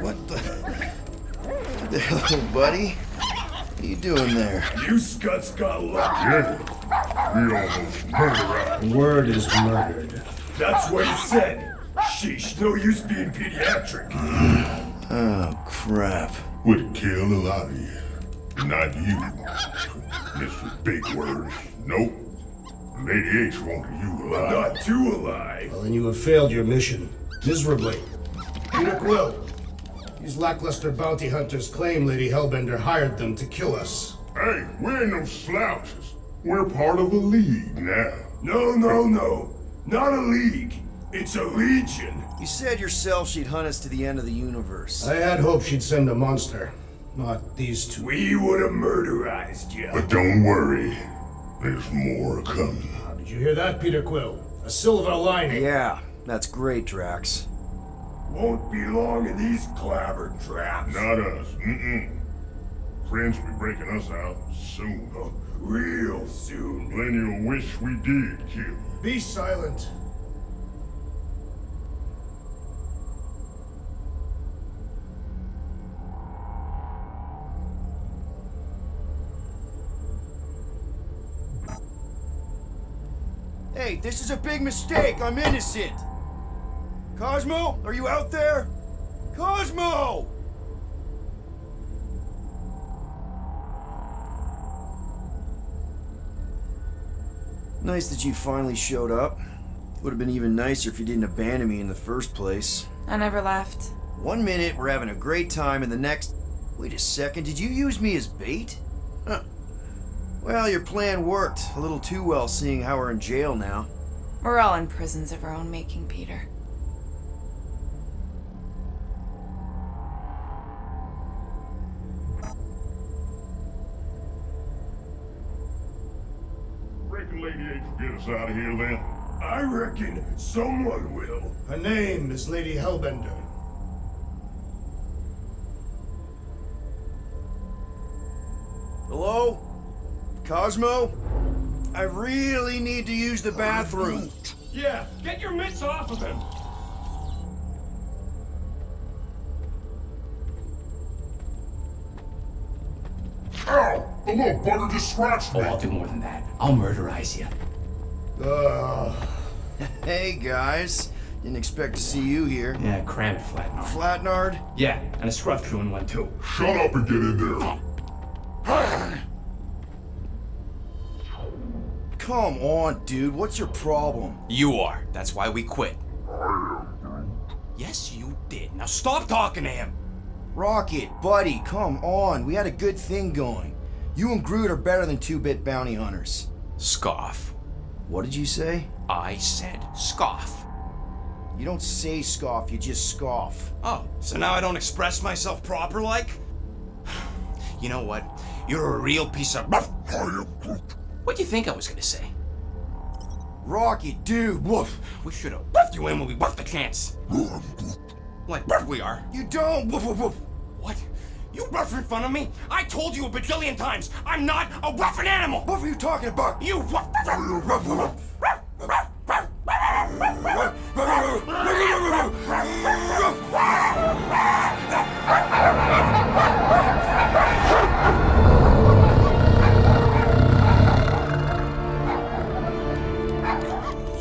What the hell, buddy? What are you doing there? You scuts got lucky. Yeah, we almost murdered her. Word is murdered. That's what he said. Sheesh, no use being pediatric. Oh, crap. Would kill a lot of you. Not you, Mr. Big Words. Nope. Lady H wanted you alive. Not too alive. Well, then you have failed your mission. Miserably. Peter Quill. These lackluster bounty hunters claim Lady Hellbender hired them to kill us. Hey, we ain't no slouches. We're part of a league now. No. Not a league. It's a legion. You said yourself she'd hunt us to the end of the universe. I had hoped she'd send a monster. Not these two. We would have murderized you. But don't worry. There's more coming. Did you hear that, Peter Quill? A silver lining. Yeah, that's great, Drax. Won't be long in these clabber traps. Not us. Friends will be breaking us out soon. Real soon. Plenty will wish we did kill. Be silent. Hey, this is a big mistake. I'm innocent. Cosmo, are you out there? Cosmo! Nice that you finally showed up. Would have been even nicer if you didn't abandon me in the first place. I never left. 1 minute, we're having a great time, and the next... Wait a second, did you use me as bait? Huh. Well, your plan worked. A little too well, seeing how we're in jail now. We're all in prisons of our own making, Peter. Reckon Lady H will get us out of here then? I reckon someone will. Her name is Lady Hellbender. Hello? Cosmo? I really need to use the bathroom. Yeah, get your mitts off of him. Ow! The little bugger just scratched me. Oh, I'll do more than that. I'll murderize you. Hey, guys. Didn't expect to see you here. Yeah, cram it, Flatnard. Flatnard? Yeah, and a scruff crew in one too. Shut up and get in there. Come on, dude. What's your problem? You are. That's why we quit. Yes, you did. Now stop talking to him. Rocket, buddy, come on. We had a good thing going. You and Groot are better than 2-bit bounty hunters. Scoff. What did you say? I said scoff. You don't say scoff, you just scoff. Oh, so now I don't express myself proper like? You know what? You're a real piece of... What do you think I was gonna say? Rocket, dude, woof. We should have buffed you in when we buffed the chance. Like buff we are. You don't, woof, woof, woof. What? You rough in front of me? I told you a bajillion times, I'm not a roughin' animal! What are you talking about? You rough...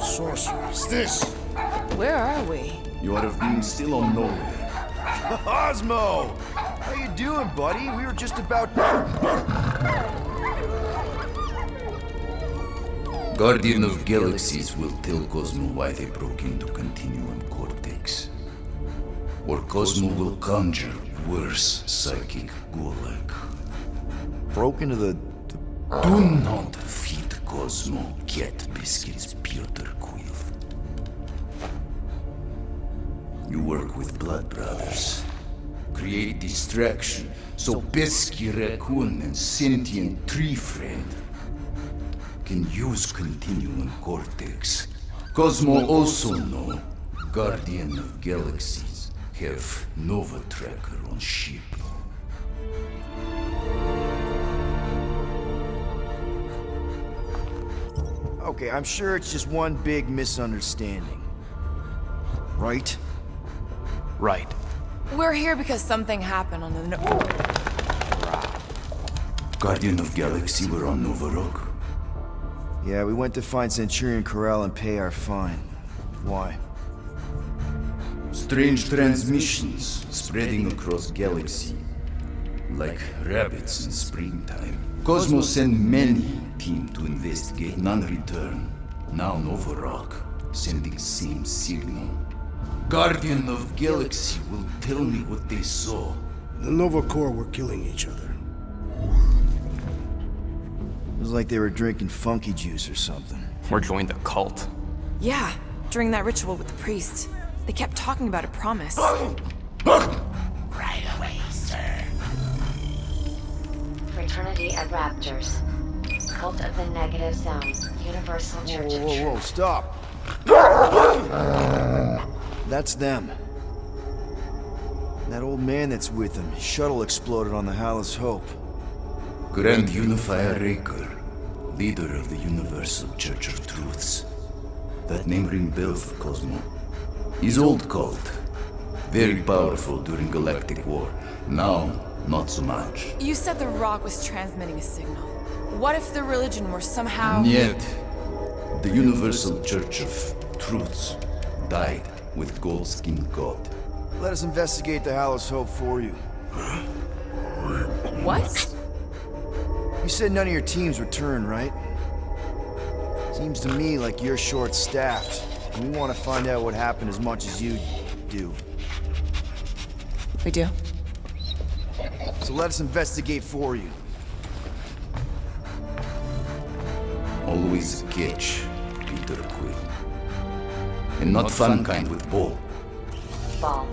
Sorceress, this. Where are we? You have been still on nowhere. Cosmo! How you doing, buddy? We were just about... Guardian of Galaxies will tell Cosmo why they broke into Continuum Cortex. Or Cosmo will conjure worse psychic gulag. Broke into the... Do not feed Cosmo cat biscuits, Peter Quill. You work with Blood Brothers. Create distraction so Pesky Raccoon and Sentient Tree Friend can use Continuum Cortex. Cosmo also know Guardian of Galaxies have Nova Tracker on ship. Okay, I'm sure it's just one big misunderstanding. Right? Right. We're here because something happened on the Guardian of Galaxy were on Nova Rock. Yeah, we went to find Centurion Ko-Rel and pay our fine. Why? Strange transmissions spreading across galaxy. Like rabbits in springtime. Cosmo sent many team to investigate, none return. Now Nova Rock, sending same signal. Guardian of Galaxy will tell me what they saw. The Nova Corps were killing each other. It was like they were drinking funky juice or something. Or joined a cult. Yeah, during that ritual with the priest. They kept talking about a promise. Right away, sir. Fraternity of Raptors. Cult of the Negative Zone. Universal Church of Whoa, Truth. stop! That's them. That old man that's with them. His shuttle exploded on the Hallis Hope. Grand Unifier Raker, leader of the Universal Church of Truths. That name ring bell for Cosmo. His old cult. Very powerful during Galactic War. Now, not so much. You said the rock was transmitting a signal. What if the religion were somehow... Yet, the Universal Church of Truths died with Goldskin God. Let us investigate the Hallis Hope for you. What? You said none of your teams returned, right? Seems to me like you're short-staffed. And we want to find out what happened as much as you do. We do. So let us investigate for you. Always a catch, Peter Quill. And not fun kind with Ball. Ball.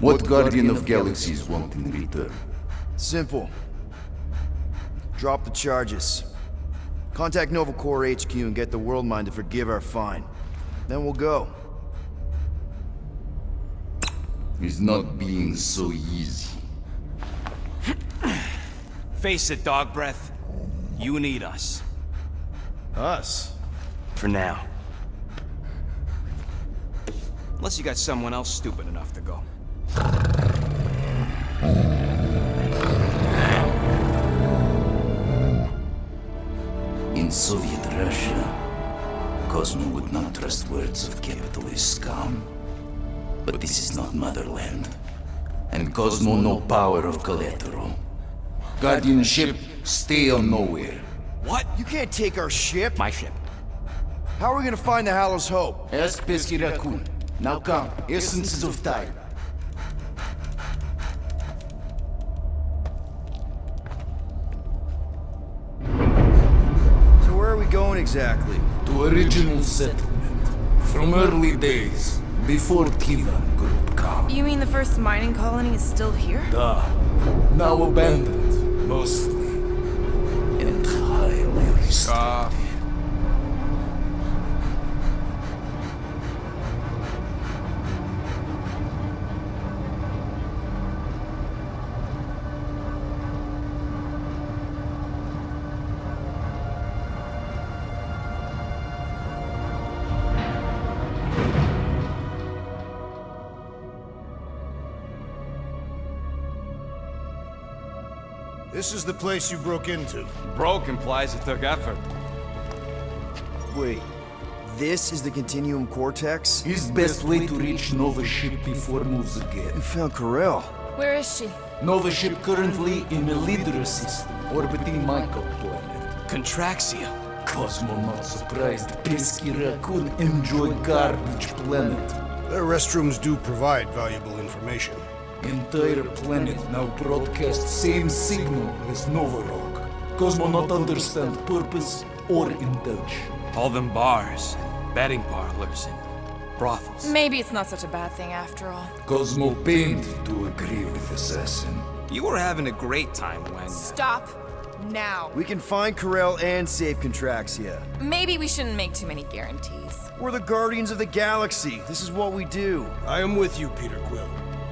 What Guardian of Galaxies want in return? Simple. Drop the charges. Contact Nova Corps HQ and get the World Mind to forgive our fine. Then we'll go. It's not being so easy. Face it, dog breath. You need us. Us? For now. Unless you got someone else stupid enough to go. In Soviet Russia, Cosmo would not trust words of capitalist scum. But this is not motherland. And Cosmo no power of collateral. Guardianship, stay on nowhere. What? You can't take our ship. My ship. How are we gonna find the Hallis Hope? Ask Pesky Raccoon. Now come, essences of time. So where are we going exactly? To original settlement. From early days, before Tivan Group come. You mean the first mining colony is still here? Duh. Now abandoned, mostly. And highly restricted. This is the place you broke into. Broke implies it took effort. Wait, this is the Continuum Cortex? His best way to reach Nova ship before moves again. You found Ko-Rel. Where is she? Nova ship currently in a Lydra system, orbiting Michael planet. Contraxia. Cosmo not surprised Pesky Raccoon enjoy garbage planet. Their restrooms do provide valuable information. Entire planet now broadcast same signal as Nova Rock. Cosmo not understand purpose or indulge. All them bars, and betting parlors, and brothels. Maybe it's not such a bad thing after all. Cosmo pained to agree with Assassin. You were having a great time when... Stop now. We can find Ko-Rel and save Contraxia. Maybe we shouldn't make too many guarantees. We're the Guardians of the Galaxy. This is what we do. I am with you, Peter Quill.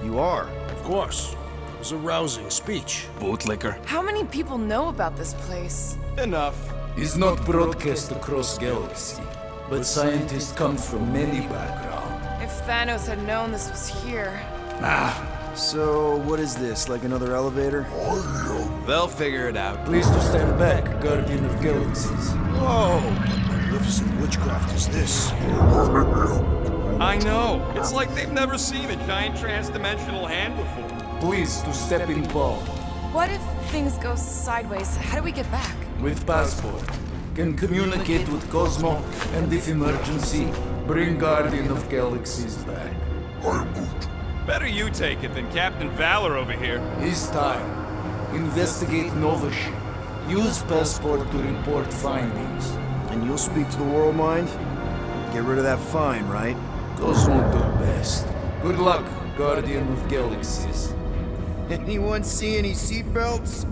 You are? Of course. It was a rousing speech. Bootlicker. How many people know about this place? Enough. Is not broadcast across galaxy, but scientists come from many backgrounds. If Thanos had known this was here. So, what is this? Like another elevator? They'll figure it out. Please to stand back, Guardian of Galaxies. Whoa! What magnificent witchcraft is this? I know. It's like they've never seen a giant trans-dimensional hand before. Please to step in Paul. What if things go sideways? How do we get back? With passport. Can communicate with Cosmo, and if emergency, bring Guardian of Galaxies back. Better you take it than Captain Valor over here. It's time. Investigate Nova ship. Use passport to report findings. And you'll speak to the world mind? Get rid of that fine, right? Cosmo do best. Good luck, Guardian of Galaxies. Anyone see any seatbelts?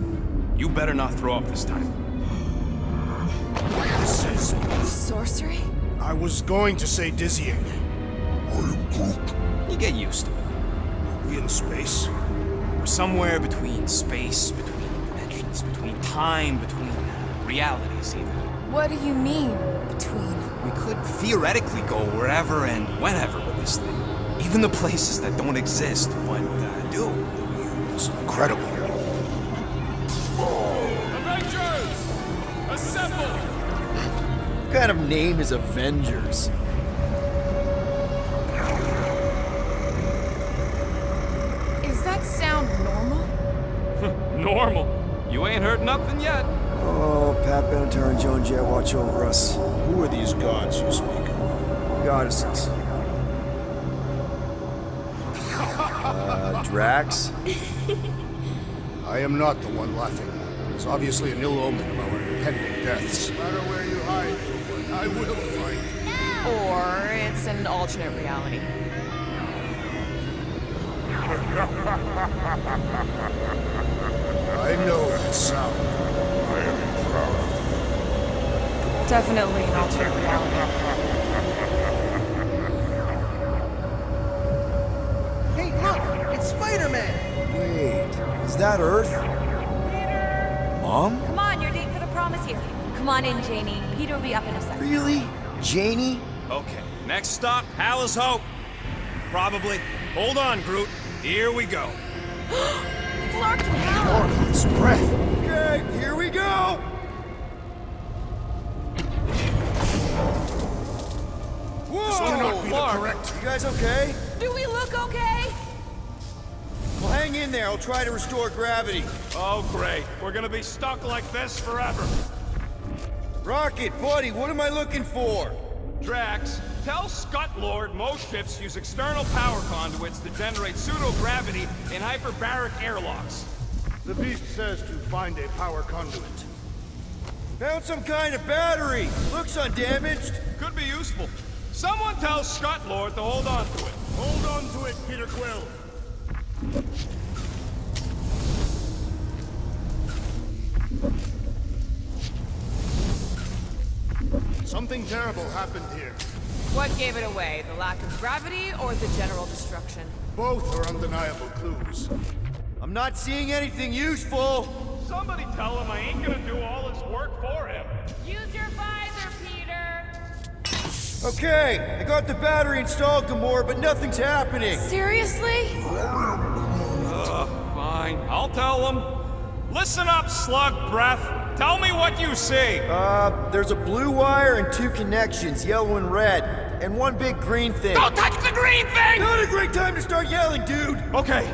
You better not throw up this time. This is... Sorcery? I was going to say dizzying. You get used to it. Are we in space? We're somewhere between space, between dimensions, between time, between realities even. What do you mean, between? We could theoretically go wherever and whenever with this thing. Even the places that don't exist, but do. It's incredible. Avengers! Assemble! What kind of name is Avengers? Is that sound normal? Normal. You ain't heard nothing yet. Oh, Pat Benatar and Joan Jett watch over us. Who are these gods you speak of? Goddesses. Drax? I am not the one laughing. It's obviously an ill omen of our impending deaths. No matter where you hide, I will find you. Or it's an alternate reality. I know that sound. I am proud. Definitely an alternate reality. Hey, look! It's Spider-Man! Wait, is that Earth? Mom? Come on, your date for the prom is here. Come on in, Janie. Peter will be up in a second. Really? Janie? Okay, next stop, Hal's Hope. Probably. Hold on, Groot. Here we go. Clark and Hal! Lord, it's breath. Okay, here we go! This cannot be the correct. You guys okay? Do we look okay? Well, hang in there. I'll try to restore gravity. Oh, great. We're gonna be stuck like this forever. Rocket, buddy, what am I looking for? Drax, tell Scut Lord most ships use external power conduits to generate pseudo-gravity in hyperbaric airlocks. The beast says to find a power conduit. Found some kind of battery. Looks undamaged. Could be useful. Someone tell Scut Lord to hold on to it. Hold on to it, Peter Quill. Something terrible happened here. What gave it away? The lack of gravity or the general destruction? Both are undeniable clues. I'm not seeing anything useful. Somebody tell him I ain't gonna do all his work for him. Use your visor, Peter! Okay, I got the battery installed, Gamora, but nothing's happening. Seriously? Fine, I'll tell him. Listen up, slug breath. Tell me what you see. There's a blue wire and two connections, yellow and red, and one big green thing. Don't touch the green thing! Not a great time to start yelling, dude! Okay.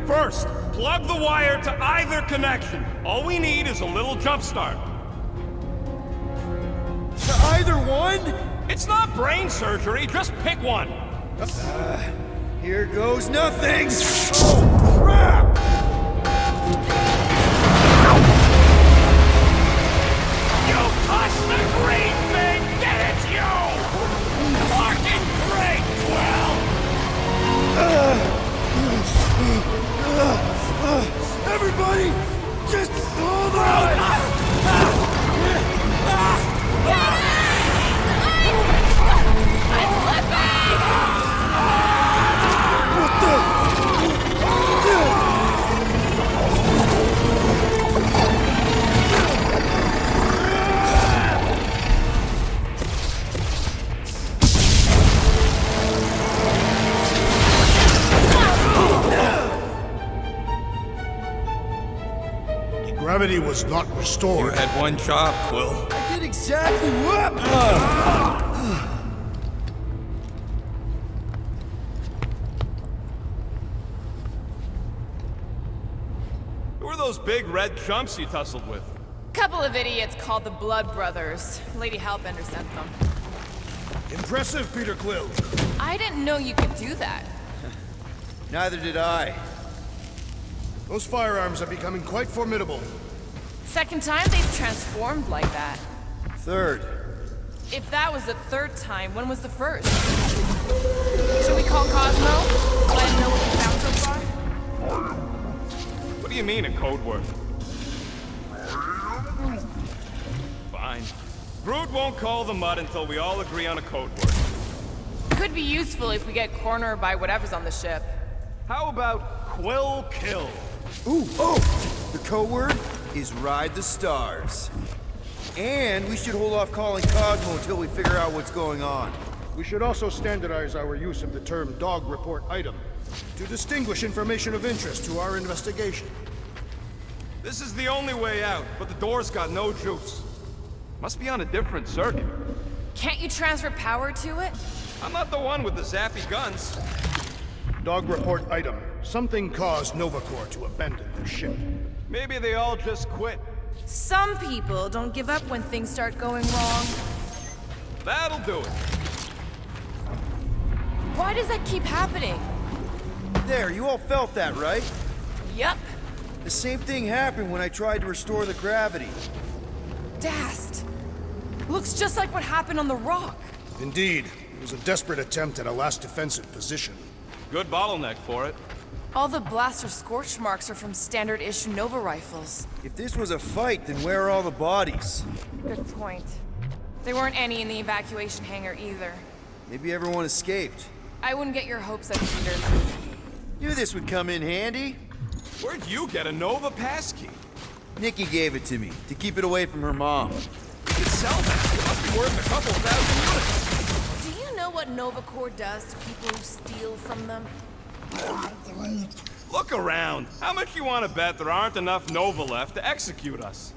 First, plug the wire to either connection. All we need is a little jump start. To either one? It's not brain surgery, just pick one. Here goes nothing! Oh, crap! You touched the green thing! Get it, you! Fucking great, Quill! Everybody, just hold on! I'm slipping! What the? Gravity was not You restored. had one job, Quill. I did exactly what? Who are those big red chumps you tussled with? Couple of idiots called the Blood Brothers. Lady Hellbender sent them. Impressive, Peter Quill. I didn't know you could do that. Neither did I. Those firearms are becoming quite formidable. Second time they've transformed like that. Third. If that was the third time, when was the first? Should we call Cosmo? Let him know what we found so far? What do you mean, a code word? Fine. Groot won't call the mud until we all agree on a code word. Could be useful if we get cornered by whatever's on the ship. How about Quill Kill? Ooh, oh! The code word is Ride the Stars. And we should hold off calling Cosmo until we figure out what's going on. We should also standardize our use of the term dog report item to distinguish information of interest to our investigation. This is the only way out, but the door's got no juice. Must be on a different circuit. Can't you transfer power to it? I'm not the one with the zappy guns. Dog report item. Something caused Nova Corps to abandon their ship. Maybe they all just quit. Some people don't give up when things start going wrong. That'll do it. Why does that keep happening? There, you all felt that, right? Yup. The same thing happened when I tried to restore the gravity. Dast. Looks just like what happened on the rock. Indeed. It was a desperate attempt at a last defensive position. Good bottleneck for it. All the blaster scorch marks are from standard issue Nova rifles. If this was a fight, then where are all the bodies? Good point. There weren't any in the evacuation hangar either. Maybe everyone escaped. I wouldn't get your hopes up, Peter. Knew this would come in handy. Where'd you get a Nova passkey? Nikki gave it to me, to keep it away from her mom. You could sell that. It must be worth a couple thousand units. Do you know what Nova Corps does to people who steal from them? Look around. How much you want to bet there aren't enough Nova left to execute us?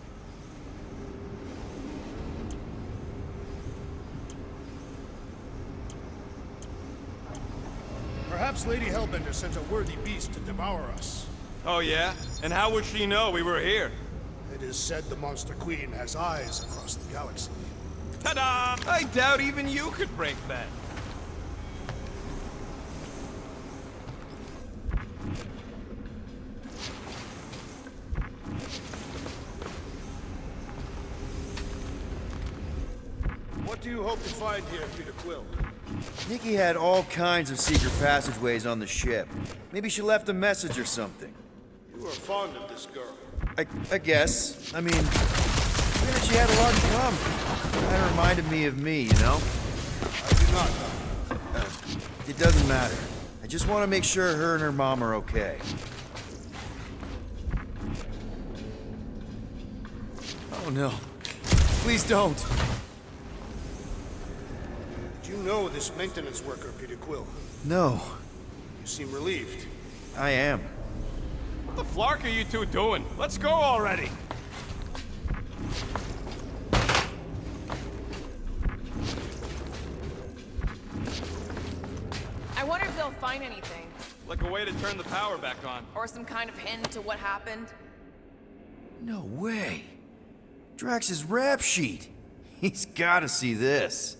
Perhaps Lady Hellbender sent a worthy beast to devour us. Oh yeah? And how would she know we were here? It is said the Monster Queen has eyes across the galaxy. Ta-da! I doubt even you could break that. What do you hope to find here, Peter Quill? Nikki had all kinds of secret passageways on the ship. Maybe she left a message or something. You are fond of this girl. I guess. I mean, figured she had a lot in common. Kind of reminded me of me, you know? I do not know. It doesn't matter. I just want to make sure her and her mom are okay. Oh no. Please don't. Did you know this maintenance worker, Peter Quill? No. You seem relieved. I am. What the flark are you two doing? Let's go already. I wonder if they'll find anything. Like a way to turn the power back on. Or some kind of hint to what happened. No way. Drax's rap sheet. He's gotta see this.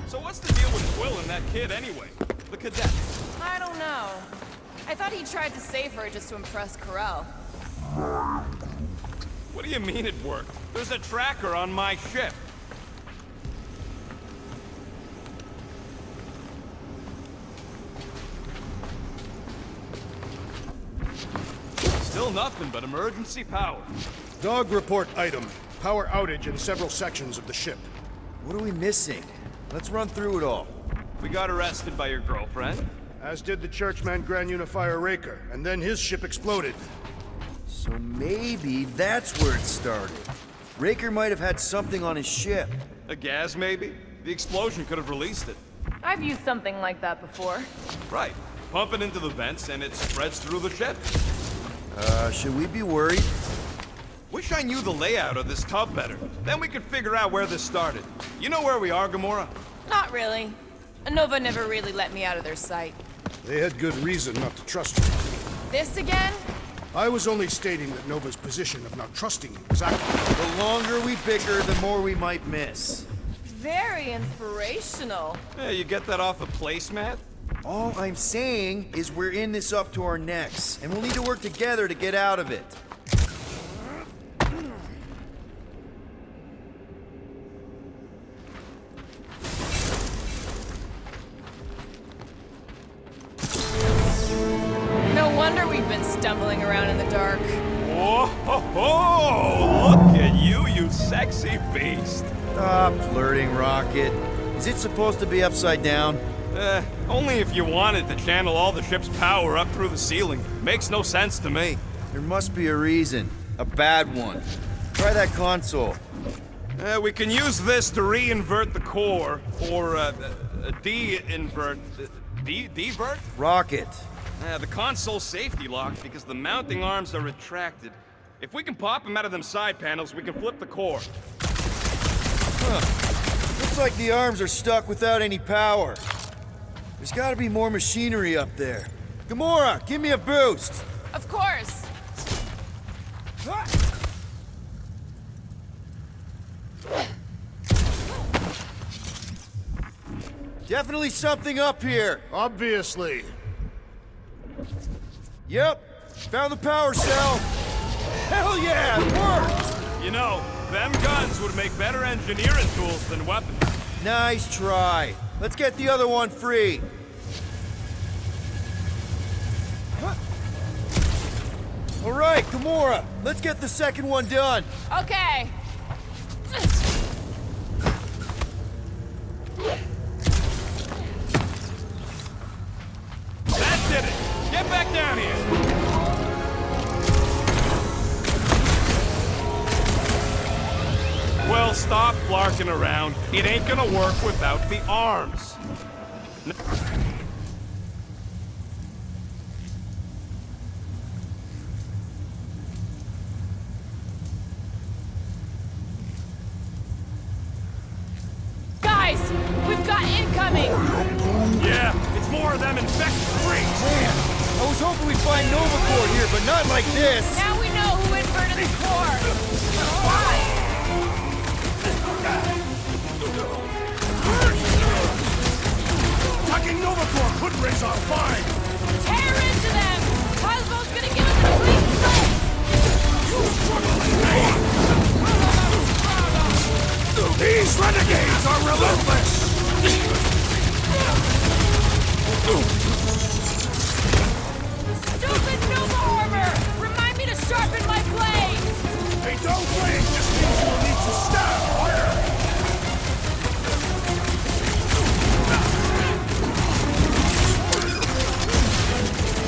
So what's the deal with Quill and that kid anyway? The cadet. I don't know. I thought he tried to save her just to impress Ko-Rel. What do you mean it worked? There's a tracker on my ship. Still nothing but emergency power. Dog report item. Power outage in several sections of the ship. What are we missing? Let's run through it all. We got arrested by your girlfriend. As did the Churchman Grand Unifier Raker, and then his ship exploded. So maybe that's where it started. Raker might have had something on his ship. A gas, maybe? The explosion could have released it. I've used something like that before. Right. pump it into the vents, and it spreads through the ship. Should we be worried? Wish I knew the layout of this tub better. Then we could figure out where this started. You know where we are, Gamora? Not really. Nova never really let me out of their sight. They had good reason not to trust you. This again? I was only stating that Nova's position of not trusting you was accurate. The longer we bicker, the more we might miss. Very inspirational. Yeah, you get that off a placemat? All I'm saying is we're in this up to our necks, and we'll need to work together to get out of it. No wonder we've been stumbling around in the dark. Whoa, ho, ho! Look at you, you sexy beast. Stop flirting, Rocket. Is it supposed to be upside down? Only if you wanted to channel all the ship's power up through the ceiling. Makes no sense to me. There must be a reason. A bad one. Try that console. We can use this to re-invert the core, or de-invert... Devert? Rocket. The console's safety locked because the mounting arms are retracted. If we can pop them out of them side panels, we can flip the core. Huh. Looks like the arms are stuck without any power. There's gotta be more machinery up there. Gamora, give me a boost! Of course. Definitely something up here. Obviously. Yep, found the power cell. Hell yeah, it worked! You know, them guns would make better engineering tools than weapons. Nice try. Let's get the other one free. All right, Gamora, let's get the second one done. Okay. That did it! Get back down here! Well, stop flarking around. It ain't gonna work without the arms. Guys, we've got incoming! Yeah, it's more of them infected freaks! Man, I was hoping we'd find Nova Corps here, but not like this. Now we know who inverted the core! Why? Attacking Nova Corps could raise our fine! Tear into them! Cosmo's gonna give us a clean slate! These renegades are relentless! Stupid Nova armor! Remind me to sharpen my blades! A dull blade just means you will need to stab harder!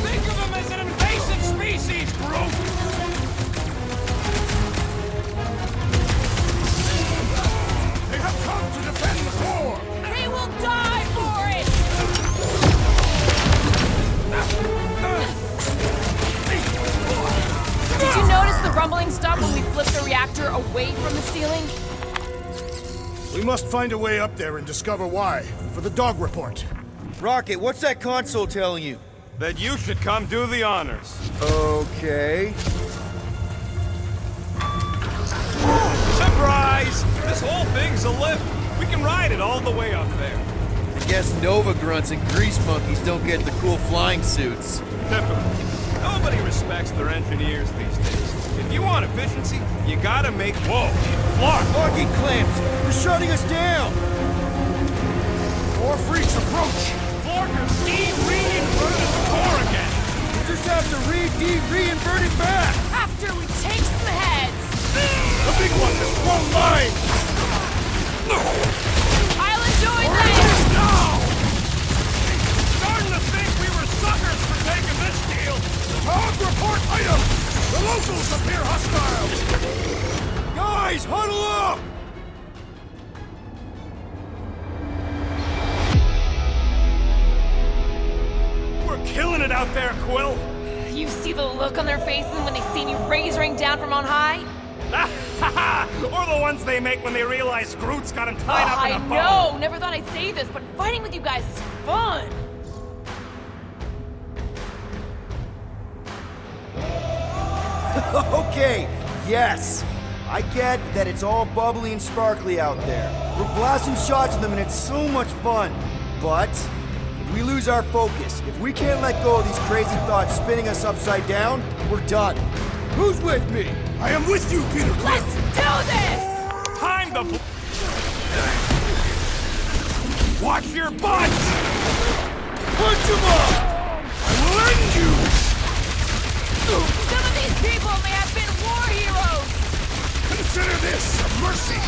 Think of them as an invasive species, Groot! They have come to defend the core! They will die for it! Did you notice the rumbling stop when we flipped the reactor away from the ceiling? We must find a way up there and discover why, for the dog report. Rocket, what's that console telling you? That you should come do the honors. Okay. Surprise! This whole thing's a lift. We can ride it all the way up there. I guess Nova grunts and grease monkeys don't get the cool flying suits. Typical. Nobody respects their engineers these days. If you want efficiency, you gotta make... Whoa! Flark! Fucking clamps! They're shutting us down! More freaks approach! Flarker's de-reinverted the core again! We just have to re-invert it back! After we take some heads! The big one has blown mine! I'll enjoy this! No! Starting to think we were suckers for taking this deal! Dog report item! The locals appear hostile! Guys, huddle up! We're killing it out there, Quill. You see the look on their faces when they seen you raising down from on high? Or the ones they make when they realize Groot's got him tied up in a bow. I know! Never thought I'd say this, but fighting with you guys is fun! Okay, yes. I get that it's all bubbly and sparkly out there. We're blasting shots at them and it's so much fun. But if we lose our focus, if we can't let go of these crazy thoughts spinning us upside down, we're done. Who's with me? I am with you, Peter Quill. Let's do this! Time to watch your butts! Punch him up! I will end you! Some of these people may have been war heroes! Consider this a mercy!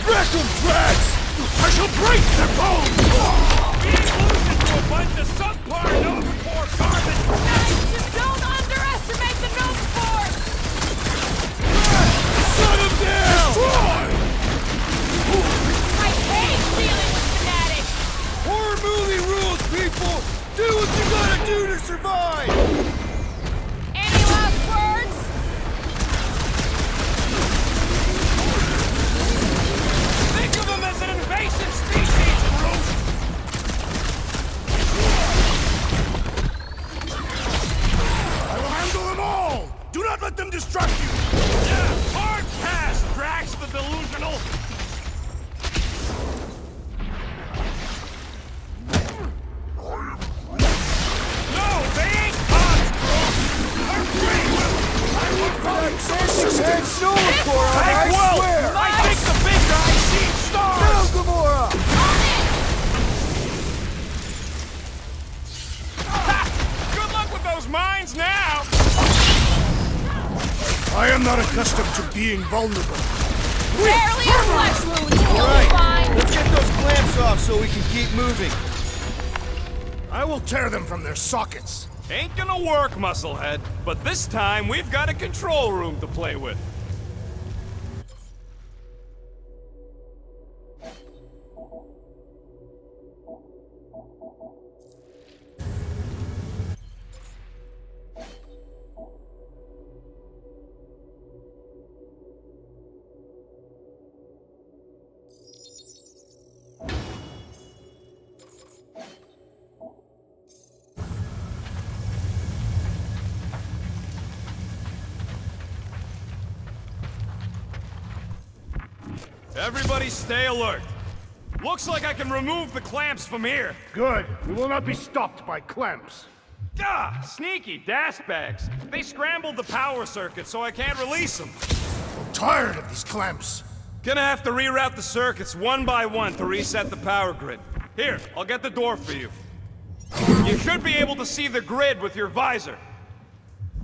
Wreck 'em, Drax! I shall break their bones! Being loose into a bunch of subpar Nova Corps garbage! Just don't underestimate the Nova Force! Shut him down! Destroy! I hate dealing with fanatics! Horror movie rules, people! Do what you gotta do to survive! Any last words? Think of them as an invasive species, Groot! I will handle them all! Do not let them distract you! Yeah, hard pass, Drax the Delusional! No, they ain't cops, Groot! They're free will! I will find It's no Gamora, I Well, swear! I think the big guy sees stars! Now, Gamora! Ha! Good luck with those mines now! I am not accustomed to being vulnerable. Barely a flesh wound, you'll be Right, fine! let's get those clamps off so we can keep moving. I will tear them from their sockets. Ain't gonna work, Musclehead. But this time, we've got a control room to play with. Everybody stay alert. Looks like I can remove the clamps from here. Good. We will not be stopped by clamps. Ah, sneaky bags. They scrambled the power circuit so I can't release them. I'm tired of these clamps. Gonna have to reroute the circuits one by one to reset the power grid. Here, I'll get the door for you. You should be able to see the grid with your visor.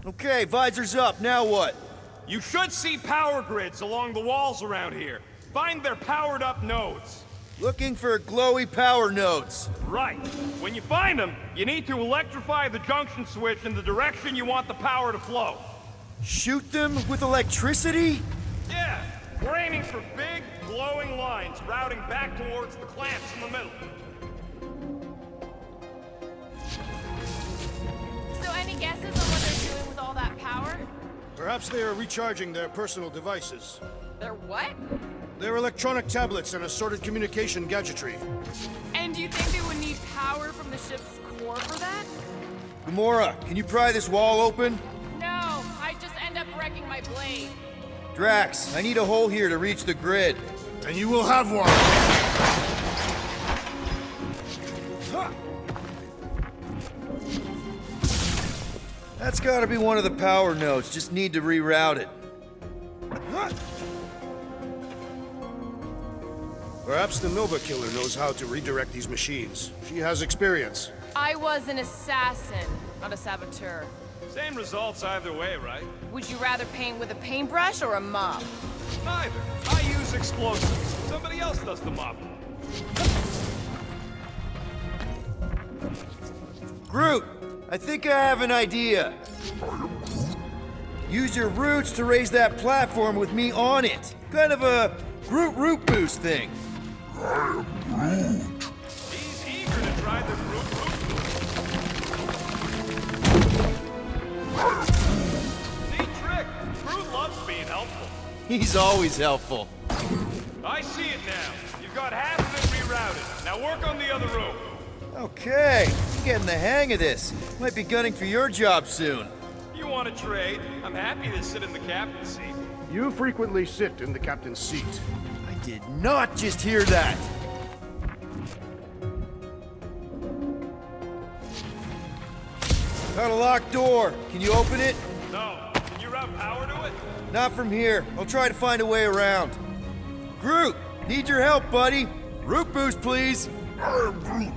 Okay, visor's up, now what? You should see power grids along the walls around here. Find their powered-up nodes. Looking for glowy power nodes. Right. When you find them, you need to electrify the junction switch in the direction you want the power to flow. Shoot them with electricity? Yeah, we're aiming for big, glowing lines routing back towards the clamps in the middle. So any guesses on what they're doing with all that power? Perhaps they are recharging their personal devices. They're what? Their electronic tablets and assorted communication gadgetry. And do you think they would need power from the ship's core for that? Gamora, can you pry this wall open? No, I just end up wrecking my blade. Drax, I need a hole here to reach the grid. Then you will have one. That's gotta be one of the power nodes, just need to reroute it. Perhaps the Nova Killer knows how to redirect these machines. She has experience. I was an assassin, not a saboteur. Same results either way, right? Would you rather paint with a paintbrush or a mop? Neither. I use explosives. Somebody else does the mopping. Groot, I think I have an idea. Use your roots to raise that platform with me on it. Kind of a Groot root boost thing. I am Groot. eager to try the Groot Neat trick. Groot loves being helpful. He's always helpful. I see it now. You've got half of it rerouted. Now work on the other room. Okay, I'm getting the hang of this. Might be gunning for your job soon. You want to trade? I'm happy to sit in the captain's seat. You frequently sit in the captain's seat. I did not just hear that. Got a locked door. Can you open it? No. Can you route power to it? Not from here. I'll try to find a way around. Groot, need your help, buddy. Root boost, please. I am Groot.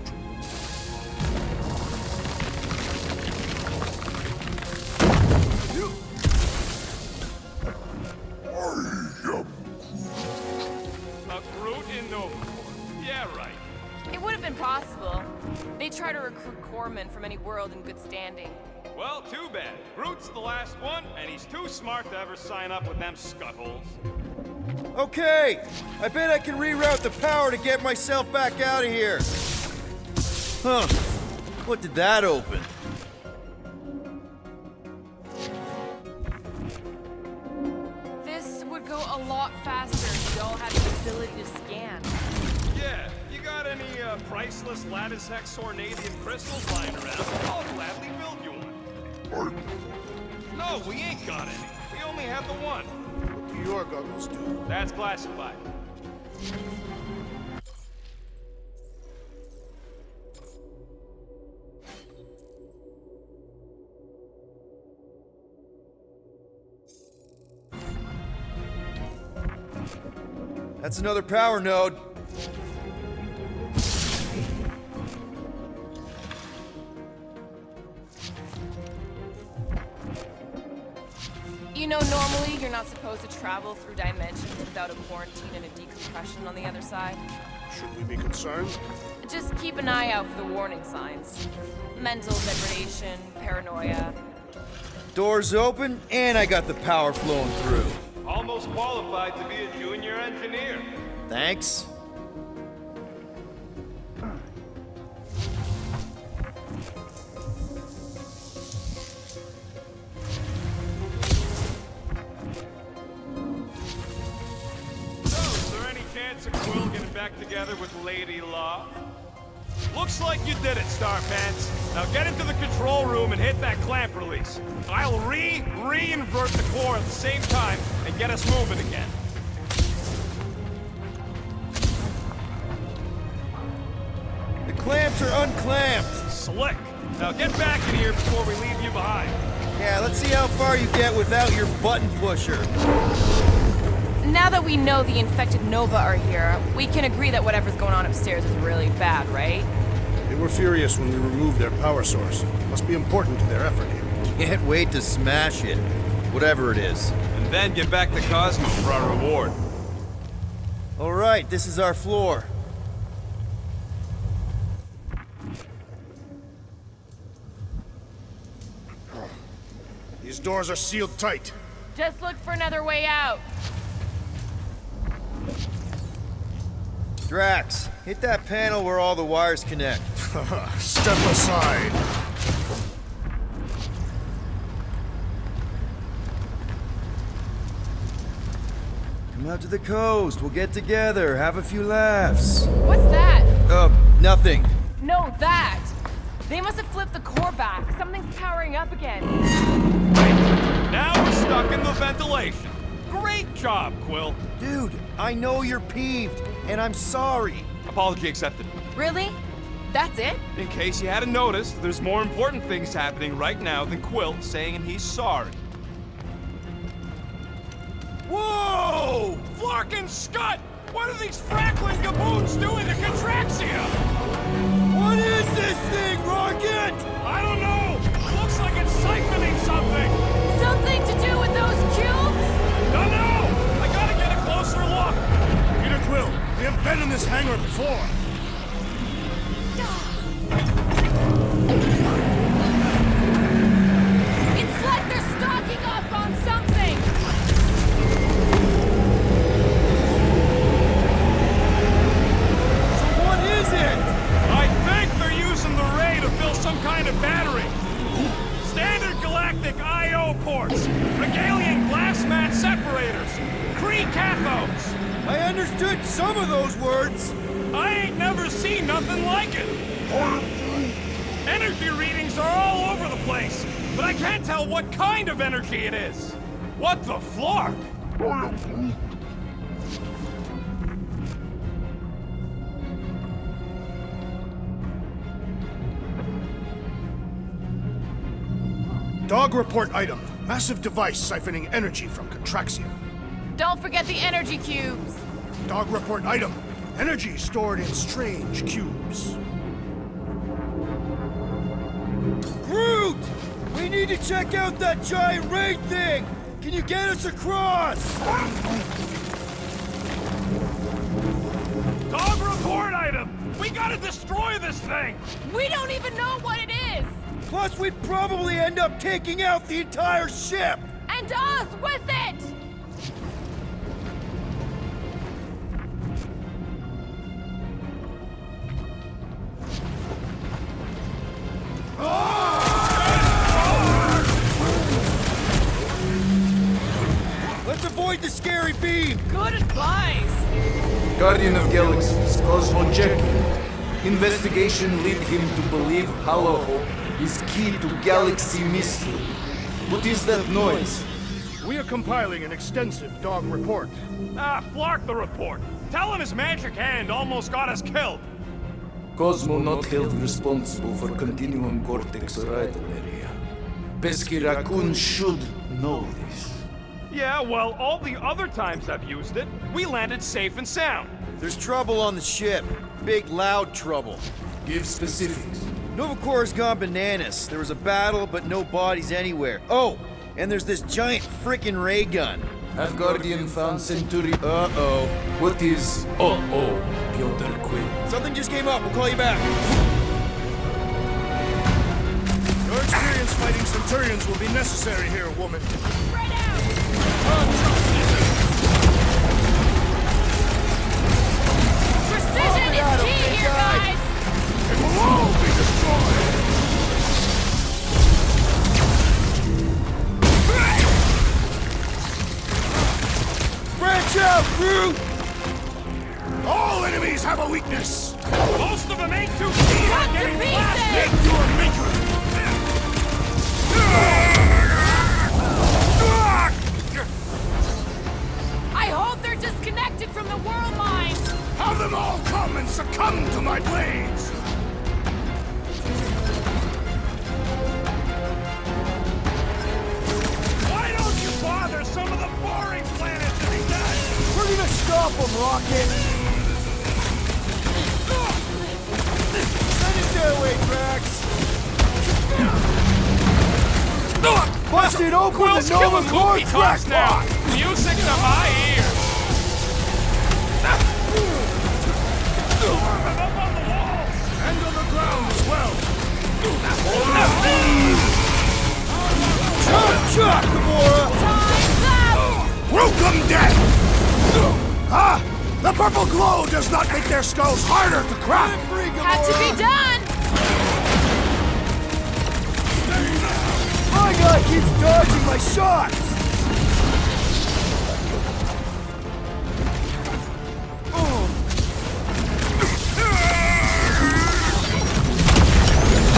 A Groot in Nova. Yeah, right. It would have been possible. They try to recruit corpsmen from any world in good standing. Well, too bad. Groot's the last one, and he's too smart to ever sign up with them scuttholes. Okay, I bet I can reroute the power to get myself back out of here. Huh, what did that open? This would go a lot faster if we all had the ability to scan. Yeah, you got any priceless lattice hex ornadium crystals lying around? I'll gladly build you one. No, we ain't got any. We only had the one. What do your goggles do? That's classified. That's another power node. You know, normally you're not supposed to travel through dimensions without a quarantine and a decompression on the other side. Should we be concerned? Just keep an eye out for the warning signs. Mental degradation, paranoia. Doors open, and I got the power flowing through. Almost qualified to be a junior engineer. Thanks. Chance of Quill getting back together with Lady Law? Looks like you did it, Starpants. Now get into the control room and hit that clamp release. I'll re-invert the core at the same time and get us moving again. The clamps are unclamped. Slick. Now get back in here before we leave you behind. Yeah, let's see how far you get without your button pusher. Now that we know the infected Nova are here, we can agree that whatever's going on upstairs is really bad, right? They were furious when we removed their power source. Must be important to their effort here. Can't wait to smash it. Whatever it is. And then get back to Cosmo for our reward. All right, this is our floor. These doors are sealed tight. Just look for another way out. Drax, hit that panel where all the wires connect. Step aside. Come out to the coast. We'll get together, have a few laughs. What's that? Nothing. No, that! They must have flipped the core back. Something's powering up again. Now we're stuck in the ventilation. Great job, Quill. Dude, I know you're peeved, and I'm sorry. Apology accepted. Really? That's it? In case you hadn't noticed, there's more important things happening right now than Quill saying he's sorry. Whoa! Flarkin' Scud! What are these frackling gaboons doing to Contraxia? What is this thing, Rocket? I don't know! Looks like it's siphoning something! Something to do with those cubes? Don't know! I gotta get a closer look! Peter Quill, we have been in this hangar before. It's like they're stocking up on something! So what is it? I think nothing like it. Energy readings are all over the place, but I can't tell what kind of energy it is. What the flark? Dog report item. Massive device siphoning energy from Contraxia. Don't forget the energy cubes. Dog report item. Energy stored in strange cubes. Groot! We need to check out that giant raid thing! Can you get us across? Dog report item! We gotta destroy this thing! We don't even know what it is! Plus, we'd probably end up taking out the entire ship! And us with it! Let's avoid the scary beam! Good advice! Guardian of Galaxies, Cosmo checking. Investigation lead him to believe Hollow Hope is key to galaxy mystery. What is that noise? We are compiling an extensive dog report. Ah, flark the report. Tell him his magic hand almost got us killed. Cosmo not held responsible for Continuum Cortex Arrival area. Pesky Raccoon should know this. Yeah, well, all the other times I've used it, we landed safe and sound. There's trouble on the ship. Big, loud trouble. Give specifics. Nova Corps gone bananas. There was a battle, but no bodies anywhere. Oh, and there's this giant frickin' ray gun. Have Guardian found Centuri... Uh-oh. What is... Uh-oh, Piotr Quill? Something just came up. We'll call you back. Your experience fighting Centurions will be necessary here, woman. Spread out! Precision is key here, guys! It will all be destroyed! Branch out, Groot! All enemies have a weakness! Most of them ain't too keen on getting blasted! Into a maker! I hope they're disconnected from the world mind! Have them all come and succumb to my blades! Why don't you bother some of the boring planets instead? We're gonna stop them, Rocket! Send it their way, Drax! Busted open Quill's the Nova killing Corps loopy tops now! crackpot! Music to my ears! Up on the walls! And on the ground as well! Chop, Gamora! Time's up! Welcome, death! Ah! The purple glow does not make their skulls harder to crack! Had to be done! My guy keeps dodging my shots!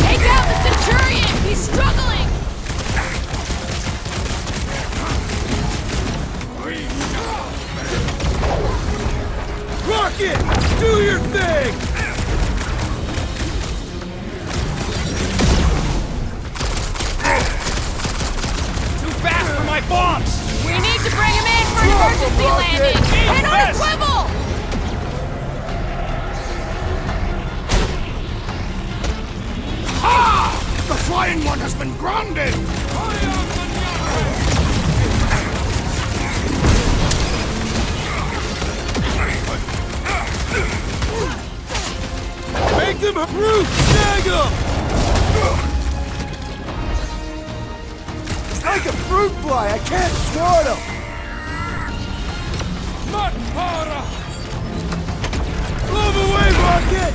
Take out the Centurion! He's struggling! Rocket! Do your thing! Too fast for my bombs! We need to bring him in for an emergency landing! Hit on a swivel! Ah! The flying one has been grounded! Make them Groot! Snag them! It's like a fruit fly, I can't swat him! Move away, Rocket!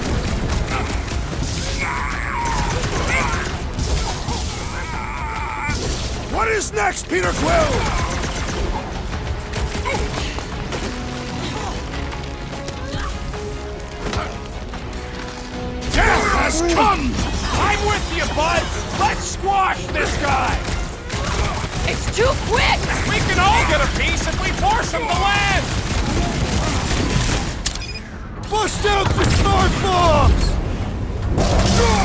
What is next, Peter Quill? has come! I'm with you, bud! Let's squash this guy! It's too quick! We can all get a piece if we force him to land! Bust out the smart bombs!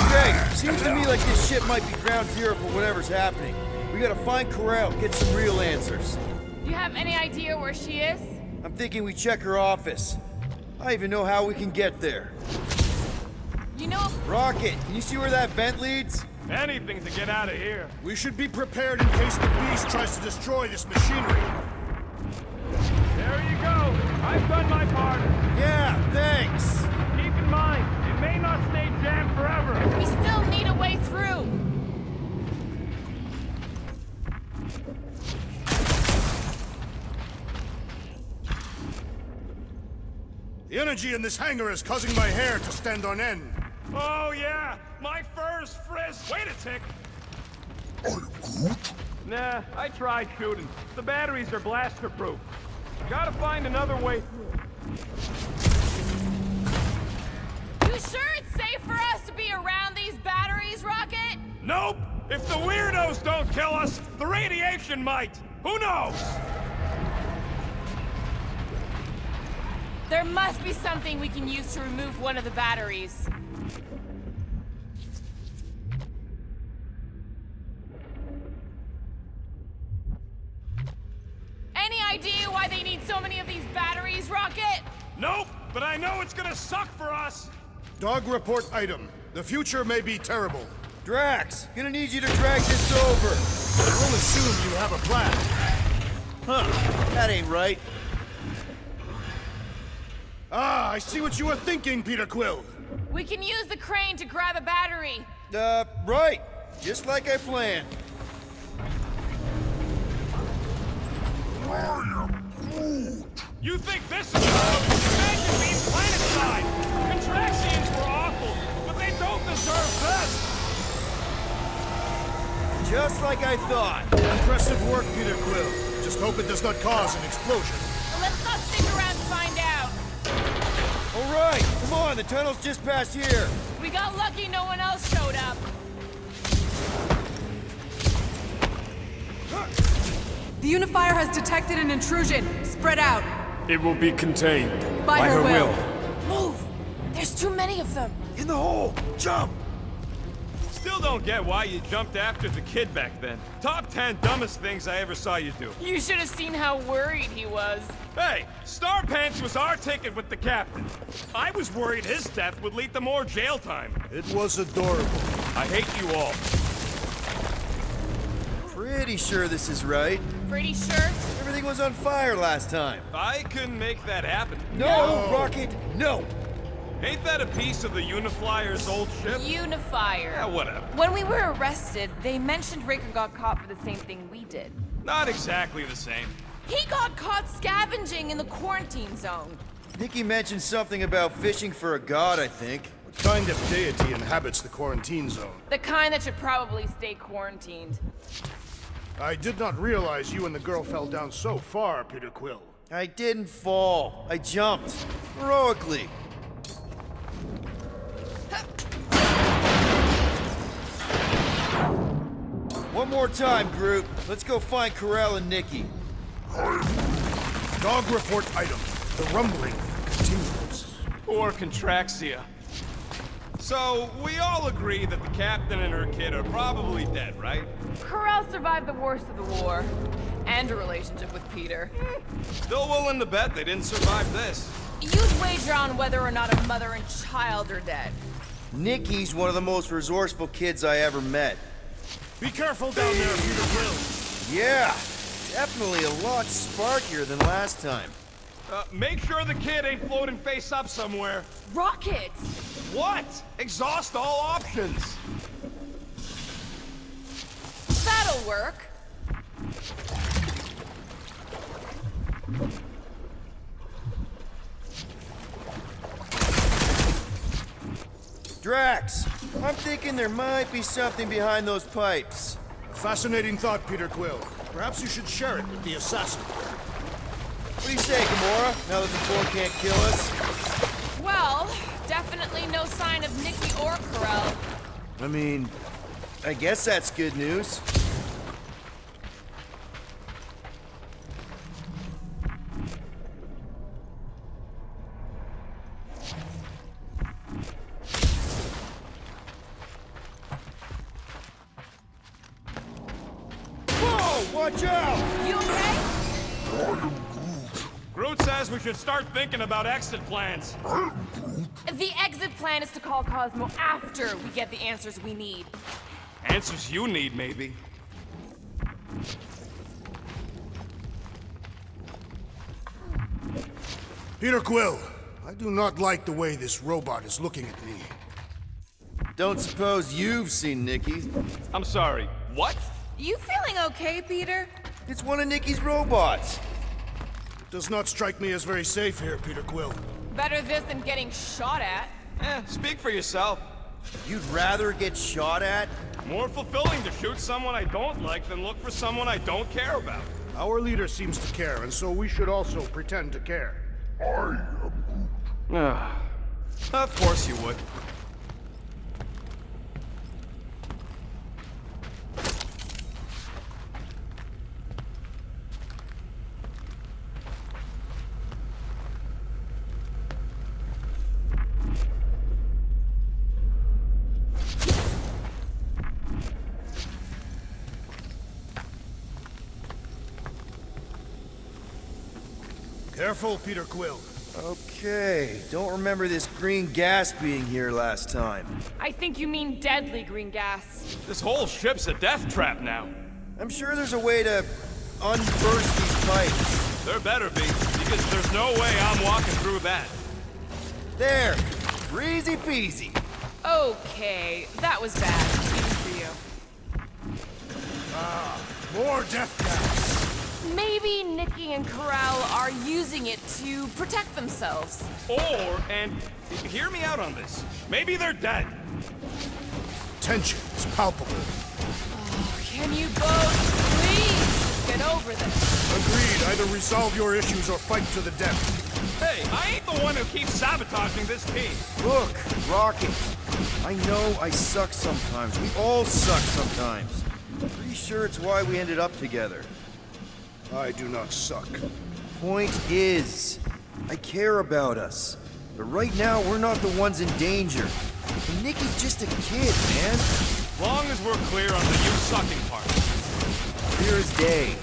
Okay, seems to me like this ship might be ground zero for whatever's happening. We gotta find Ko-Rel, get some real answers. Do you have any idea where she is? I'm thinking we check her office. I don't even know how we can get there. You know... Rocket, can you see where that vent leads? Anything to get out of here. We should be prepared in case the beast tries to destroy this machinery. There you go. I've done my part. Yeah, thanks. Keep in mind, it may not stay jammed forever. We still need a way through. The energy in this hangar is causing my hair to stand on end. Oh yeah, my fur's frizz. Wait a tick. Nah, I tried shooting. The batteries are blaster proof. Gotta find another way through. You sure it's safe for us to be around these batteries, Rocket? Nope. If the weirdos don't kill us, the radiation might. Who knows? There must be something we can use to remove one of the batteries. Any idea why they need so many of these batteries, Rocket? Nope, but I know it's gonna suck for us. Dog report item. The future may be terrible. Drax, gonna need you to drag this over. We'll assume you have a plan. Huh, that ain't right. Ah, I see what you were thinking, Peter Quill. We can use the crane to grab a battery. Right. Just like I planned. You think this is love? Imagine being planetside. Contraxians were awful, but they don't deserve this. Just like I thought. Impressive work, Peter Quill. Just hope it does not cause an explosion. Well, let's not stick around to find out. All right, come on, the tunnel's just past here. We got lucky no one else showed up. The Unifier has detected an intrusion. Spread out. It will be contained. By her will. Move! There's too many of them. In the hole, jump! Still don't get why you jumped after the kid back then. Top 10 dumbest things I ever saw you do. You should have seen how worried he was. Hey, Star Pants was our ticket with the captain. I was worried his death would lead to more jail time. It was adorable. I hate you all. Pretty sure this is right. Pretty sure? Everything was on fire last time. I couldn't make that happen. No, Rocket, no! Ain't that a piece of the Uniflyer's old ship? Unifier. Yeah, whatever. When we were arrested, they mentioned Riker got caught for the same thing we did. Not exactly the same. He got caught scavenging in the quarantine zone. Nikki mentioned something about fishing for a god, I think. What kind of deity inhabits the quarantine zone? The kind that should probably stay quarantined. I did not realize you and the girl fell down so far, Peter Quill. I didn't fall. I jumped. Heroically. One more time, group. Let's go find Ko-Rel and Nikki. Dog report item. The rumbling continues. Or Contraxia. So, we all agree that the captain and her kid are probably dead, right? Ko-Rel survived the worst of the war. And a relationship with Peter. Still willing to bet they didn't survive this. You'd wager on whether or not a mother and child are dead. Nikki's one of the most resourceful kids I ever met. Be careful down there, Peter Quill. Yeah, definitely a lot sparkier than last time. Make sure the kid ain't floating face up somewhere. Rocket! What? Exhaust all options. That'll work. Drax, I'm thinking there might be something behind those pipes. Fascinating thought, Peter Quill. Perhaps you should share it with the assassin. What do you say, Gamora, now that the floor can't kill us? Well, definitely no sign of Nikki or Ko-Rel. I mean, I guess that's good news. Whoa, watch out! You okay? Groot says we should start thinking about exit plans. The exit plan is to call Cosmo after we get the answers we need. Answers you need, maybe. Peter Quill, I do not like the way this robot is looking at me. Don't suppose you've seen Nikki? I'm sorry, what? You feeling okay, Peter? It's one of Nikki's robots. It does not strike me as very safe here, Peter Quill. Better this than getting shot at. Speak for yourself. You'd rather get shot at? More fulfilling to shoot someone I don't like than look for someone I don't care about. Our leader seems to care, and so we should also pretend to care. Of course you would. Careful, Peter Quill. Okay, don't remember this green gas being here last time. I think you mean deadly green gas. This whole ship's a death trap now. I'm sure there's a way to unburst these pipes. There better be, because there's no way I'm walking through that. There! Easy peasy. Okay, that was bad. Even for you. More death gas. Maybe Nikki and Ko-Rel are using it to protect themselves. And hear me out on this, maybe they're dead. Tension is palpable. Oh, can you both please get over this? Agreed. Either resolve your issues or fight to the death. Hey, I ain't the one who keeps sabotaging this team. Look, Rocket. I know I suck sometimes. We all suck sometimes. Pretty sure it's why we ended up together. I do not suck. Point is, I care about us. But right now, we're not the ones in danger. And Nikki's just a kid, man. As long as we're clear on the you sucking part. Clear as day.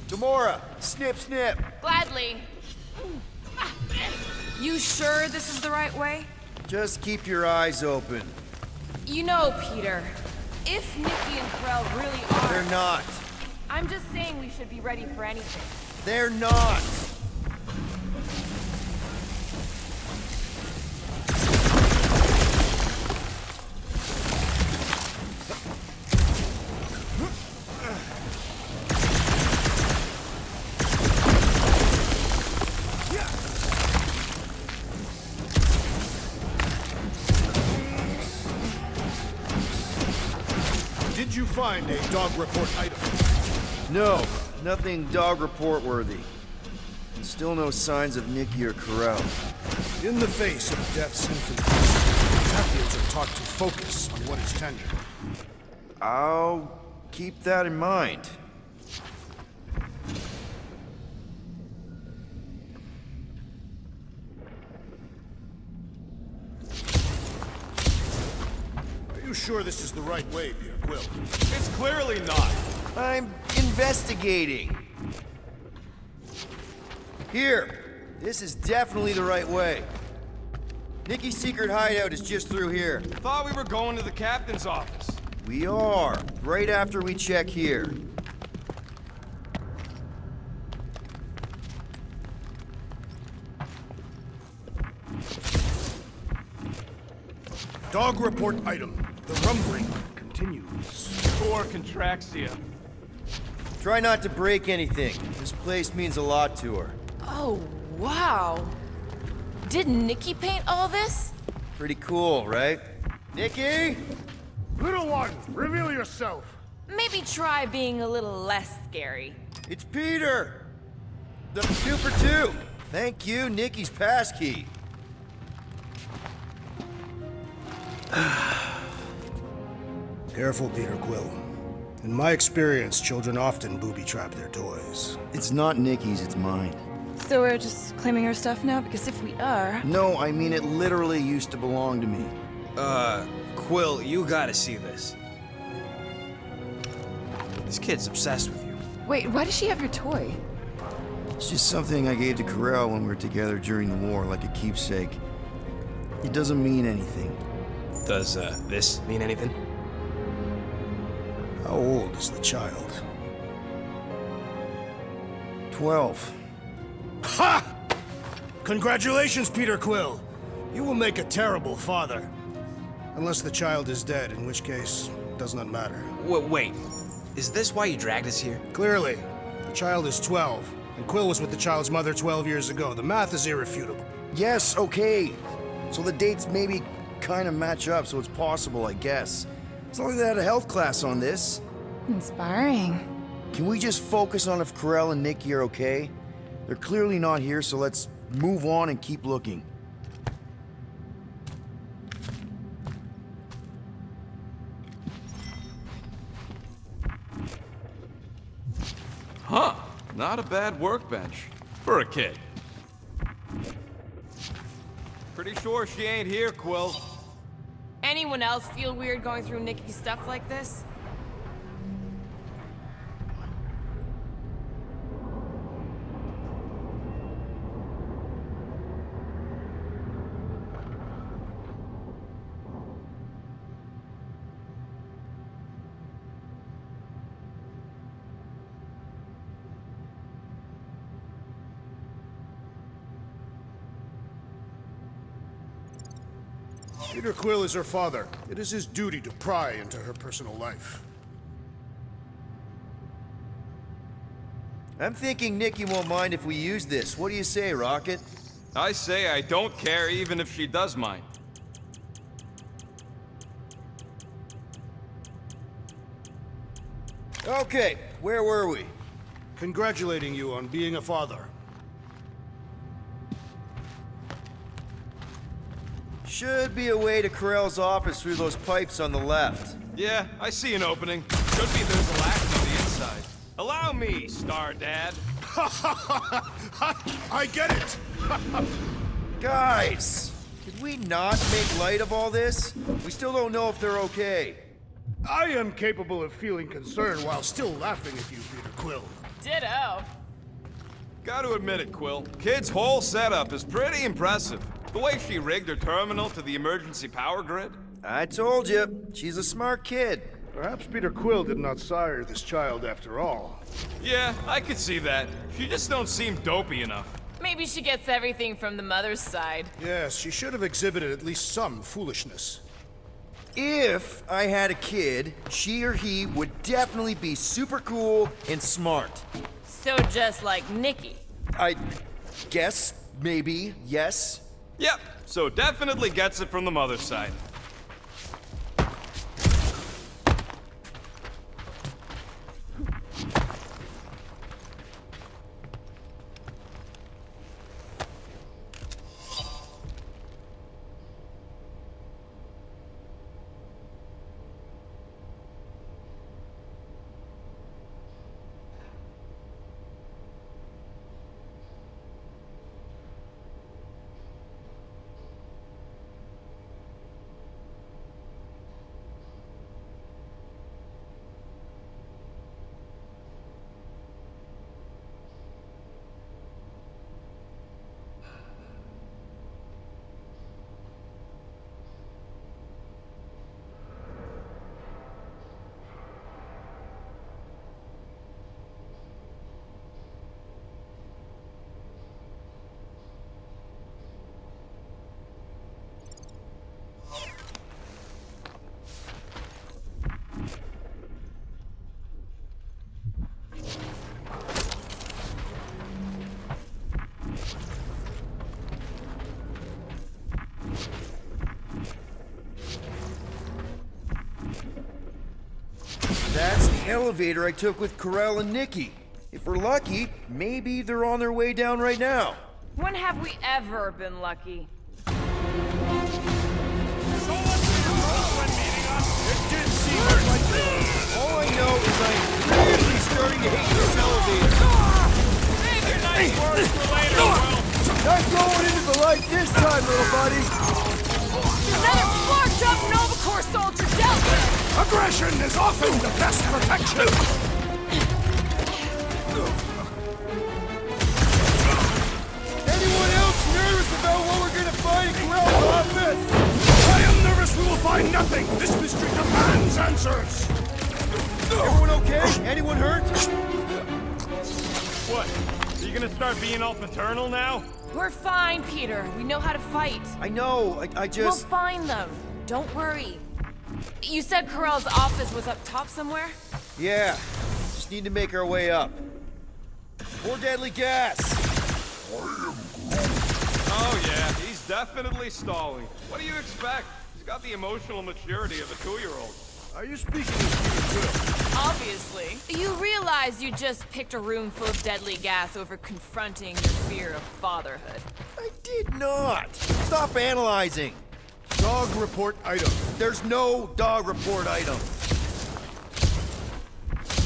Gamora, snip, snip. Gladly. You sure this is the right way? Just keep your eyes open. You know, Peter, if Nikki and Ko-Rel really are... They're not. I'm just saying we should be ready for anything. They're not. Did you find a dog report item? No, nothing dog report worthy. And still no signs of Nikki or Ko-Rel. In the face of death's infinite, champions are taught to focus on what is tangible. I'll keep that in mind. Are you sure this is the right way, Peter Quill? It's clearly not. I'm investigating. Here, this is definitely the right way. Nikki's secret hideout is just through here. Thought we were going to the captain's office. We are, right after we check here. Dog report item. The rumbling continues. Or Contraxia. Try not to break anything. This place means a lot to her. Oh, wow. Did Nikki paint all this? Pretty cool, right? Nikki? Little one, reveal yourself. Maybe try being a little less scary. It's Peter! The Super 2! Thank you, Nikki's passkey. Careful, Peter Quill. In my experience, children often booby-trap their toys. It's not Nikki's, it's mine. So we're just claiming her stuff now? Because if we are... No, I mean it literally used to belong to me. Quill, you gotta see this. This kid's obsessed with you. Wait, why does she have your toy? It's just something I gave to Ko-Rel when we were together during the war, like a keepsake. It doesn't mean anything. Does, this mean anything? How old is the child? 12. Ha! Congratulations, Peter Quill. You will make a terrible father. Unless the child is dead, in which case, it does not matter. Wait, is this why you dragged us here? Clearly. The child is 12, and Quill was with the child's mother 12 years ago. The math is irrefutable. Yes, okay. So the dates maybe kind of match up, so it's possible, I guess. It's not like they had a health class on this. Inspiring. Can we just focus on if Ko-Rel and Nikki are okay? They're clearly not here, so let's move on and keep looking. Huh. Not a bad workbench. For a kid. Pretty sure she ain't here, Quill. Anyone else feel weird going through Nikki's stuff like this? Peter Quill is her father. It is his duty to pry into her personal life. I'm thinking Nikki won't mind if we use this. What do you say, Rocket? I say I don't care even if she does mind. Okay, where were we? Congratulating you on being a father. Should be a way to Ko-Rel's office through those pipes on the left. Yeah, I see an opening. Should be there's a latch on the inside. Allow me, Star Dad. I get it! Guys, could we not make light of all this? We still don't know if they're okay. I am capable of feeling concern while still laughing at you, Peter Quill. Ditto. Gotta admit it, Quill. Kid's whole setup is pretty impressive. The way she rigged her terminal to the emergency power grid. I told you, she's a smart kid. Perhaps Peter Quill did not sire this child after all. Yeah, I could see that. She just don't seem dopey enough. Maybe she gets everything from the mother's side. Yes, she should have exhibited at least some foolishness. If I had a kid, she or he would definitely be super cool and smart. So just like Nikki. I guess, maybe, yes. Yep, so definitely gets it from the mother's side. elevator I took with Ko-Rel and Nikki. If we're lucky, maybe they're on their way down right now. When have we ever been lucky? So what's the approach when meeting us? It did seem like All I know is I'm really starting to hate this elevator. Save your nice words for later, Will. Not going into the light this time, little buddy. Another flocked up Nova Corps soldier dealt with! Aggression is often the best protection! Anyone else nervous about what we're gonna find in Ko-Rel's office? I am nervous we will find nothing! This mystery demands answers! Everyone okay? Anyone hurt? What? Are you gonna start being all paternal now? We're fine, Peter. We know how to fight. I know, I We'll just... find them. Don't worry. You said Ko-Rel's office was up top somewhere? Yeah, just need to make our way up. More deadly gas! Oh yeah, he's definitely stalling. What do you expect? He's got the emotional maturity of a 2-year-old. Are you speaking of Peter? Obviously. You realize you just picked a room full of deadly gas over confronting your fear of fatherhood. I did not! Stop analyzing! Dog report item. There's no dog report item.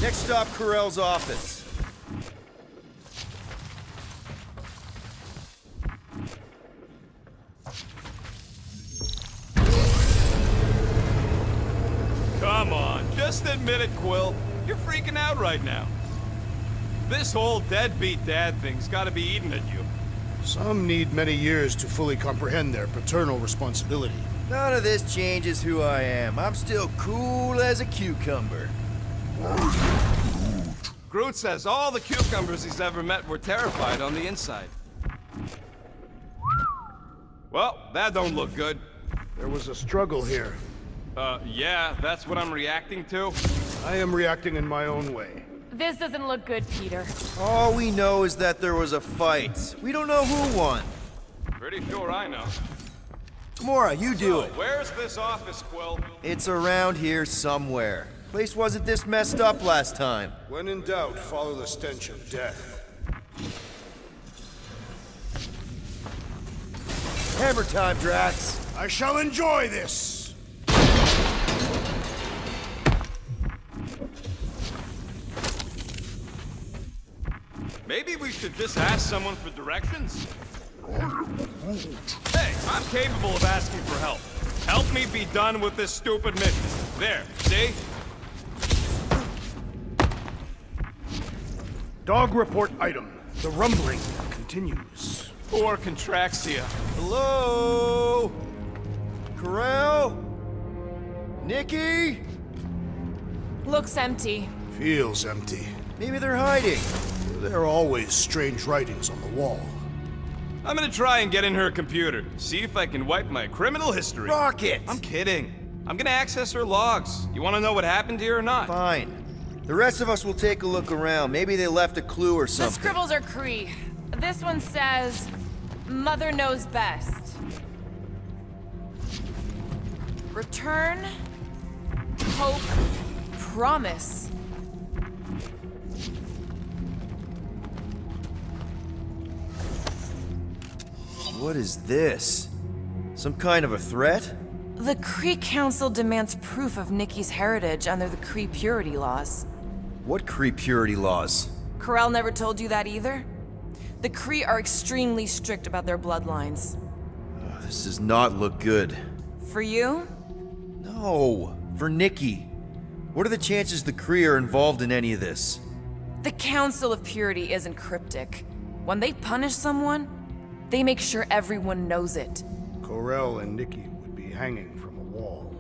Next stop, Ko-Rel's office. Come on, just admit it, Quill. You're freaking out right now. This whole deadbeat dad thing's gotta be eating at you. Some need many years to fully comprehend their paternal responsibility. None of this changes who I am. I'm still cool as a cucumber. Groot says all the cucumbers he's ever met were terrified on the inside. Well, that don't look good. There was a struggle here. Yeah, that's what I'm reacting to. I am reacting in my own way. This doesn't look good, Peter. All we know is that there was a fight. We don't know who won. Pretty sure I know. Gamora, you do it. Where's this office, Quill? It's around here somewhere. Place wasn't this messed up last time. When in doubt, follow the stench of death. Hammer time, Drax. I shall enjoy this! Maybe we should just ask someone for directions? Hey, I'm capable of asking for help. Help me be done with this stupid mission. There, see? Dog report item. The rumbling continues. Poor Contraxia. Hello? Ko-Rel? Nikki? Looks empty. Feels empty. Maybe they're hiding. There are always strange writings on the wall. I'm gonna try and get in her computer. See if I can wipe my criminal history. Rocket! I'm kidding. I'm gonna access her logs. You wanna know what happened here or not? Fine. The rest of us will take a look around. Maybe they left a clue or The something. scribbles are Kree. This one says, Mother knows best. Return, hope, promise. What is this? Some kind of a threat? The Kree Council demands proof of Nikki's heritage under the Kree purity laws. What Kree purity laws? Ko-Rel never told you that either? The Kree are extremely strict about their bloodlines. This does not look good. For you? No, for Nikki. What are the chances the Kree are involved in any of this? The Council of Purity isn't cryptic. When they punish someone, they make sure everyone knows it. Ko-Rel and Nikki would be hanging from a wall.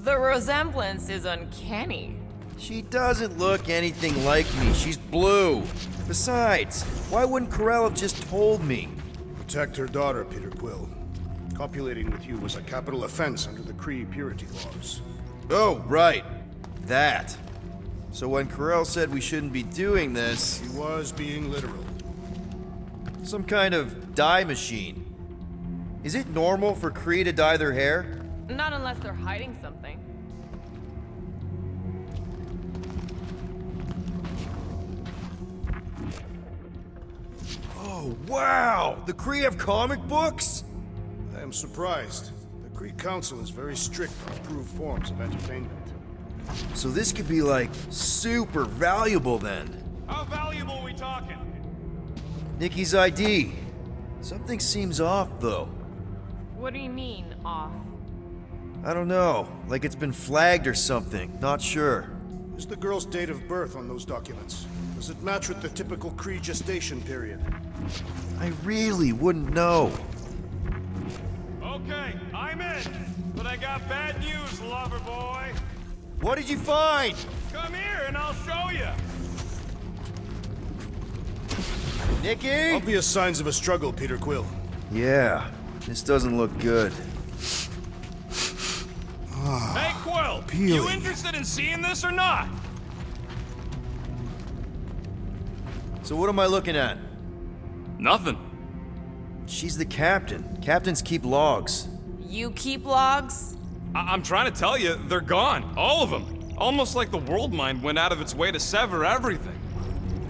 The resemblance is uncanny. She doesn't look anything like me. She's blue. Besides, why wouldn't Ko-Rel have just told me? Protect her daughter, Peter Quill. Copulating with you was a capital offense under the Kree purity laws. Oh, right. That. So when Ko-Rel said we shouldn't be doing this... He was being literal. Some kind of dye machine. Is it normal for Kree to dye their hair? Not unless they're hiding something. Oh, wow! The Kree have comic books? I am surprised. The Kree Council is very strict on approved forms of entertainment. So this could be, like, super valuable then. How valuable are we talking? Nikki's ID. Something seems off, though. What do you mean, off? I don't know. Like it's been flagged or something. Not sure. Is the girl's date of birth on those documents? Does it match with the typical Kree gestation period? I really wouldn't know. Okay, I'm in. But I got bad news, lover boy. What did you find? Come here and I'll show you. Nikki? Obvious signs of a struggle, Peter Quill. Yeah, this doesn't look good. Hey, Quill, appealing. you interested in seeing this or not? So what am I looking at? Nothing. She's the captain. Captains keep logs. You keep logs? I'm trying to tell you, they're gone. All of them. Almost like the world mind went out of its way to sever everything.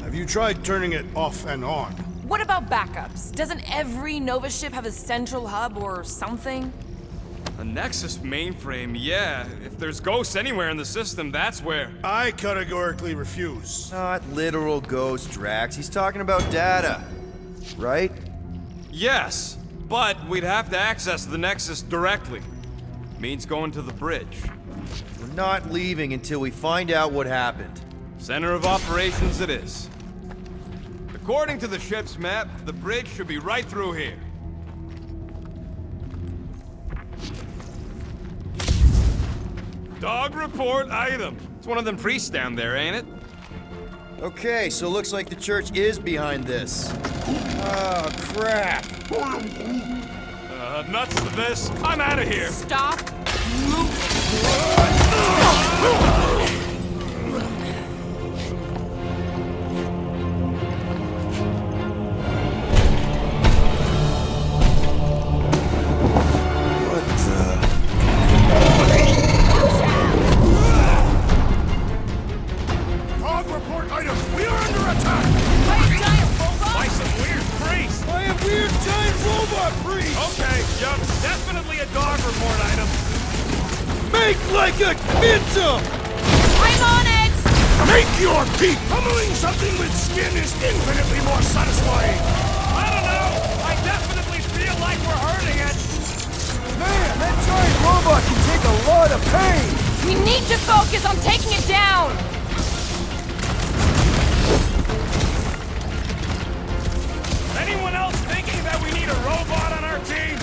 Have you tried turning it off and on? What about backups? Doesn't every Nova ship have a central hub or something? A Nexus mainframe, yeah. If there's ghosts anywhere in the system, that's where. I categorically refuse. Not literal ghost, Drax. He's talking about data. Right? Yes, but we'd have to access the Nexus directly. Means going to the bridge. We're not leaving until we find out what happened. Center of operations it is. According to the ship's map, the bridge should be right through here. Dog report item. It's one of them priests down there, ain't it? Okay, so looks like the church is behind this. Oh, crap. Nuts to this. I'm out of here. Stop. Like a pizza! I'm on it! Make your peak! Pummeling something with skin is infinitely more satisfying! I don't know! I definitely feel like we're hurting it! Man, that giant robot can take a lot of pain! We need to focus on taking it down! Anyone else thinking that we need a robot on our team?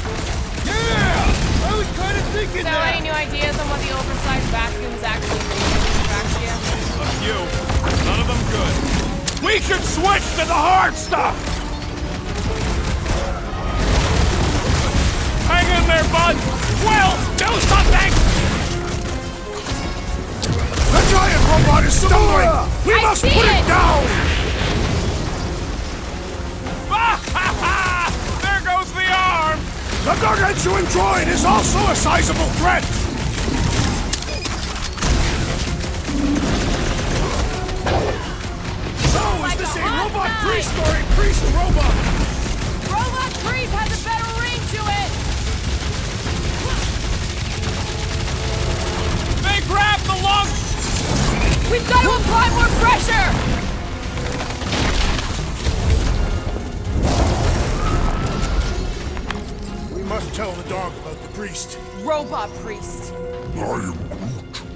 Yeah! I was kind of thinking So that! any new ideas on what the oversized vacuums actually mean to Distraxia? A few. None of them good. We should switch to the hard stuff! Hang in there, bud! Will, do something! The giant robot is stumbling! We must put it down! There goes the arm! The gargantuan droid is also a sizable threat! So, is this a robot priest or a priest robot? Robot priest has a better ring to it! They grabbed the lung! We've got to apply more pressure! We must tell the dog about the priest. Robot priest.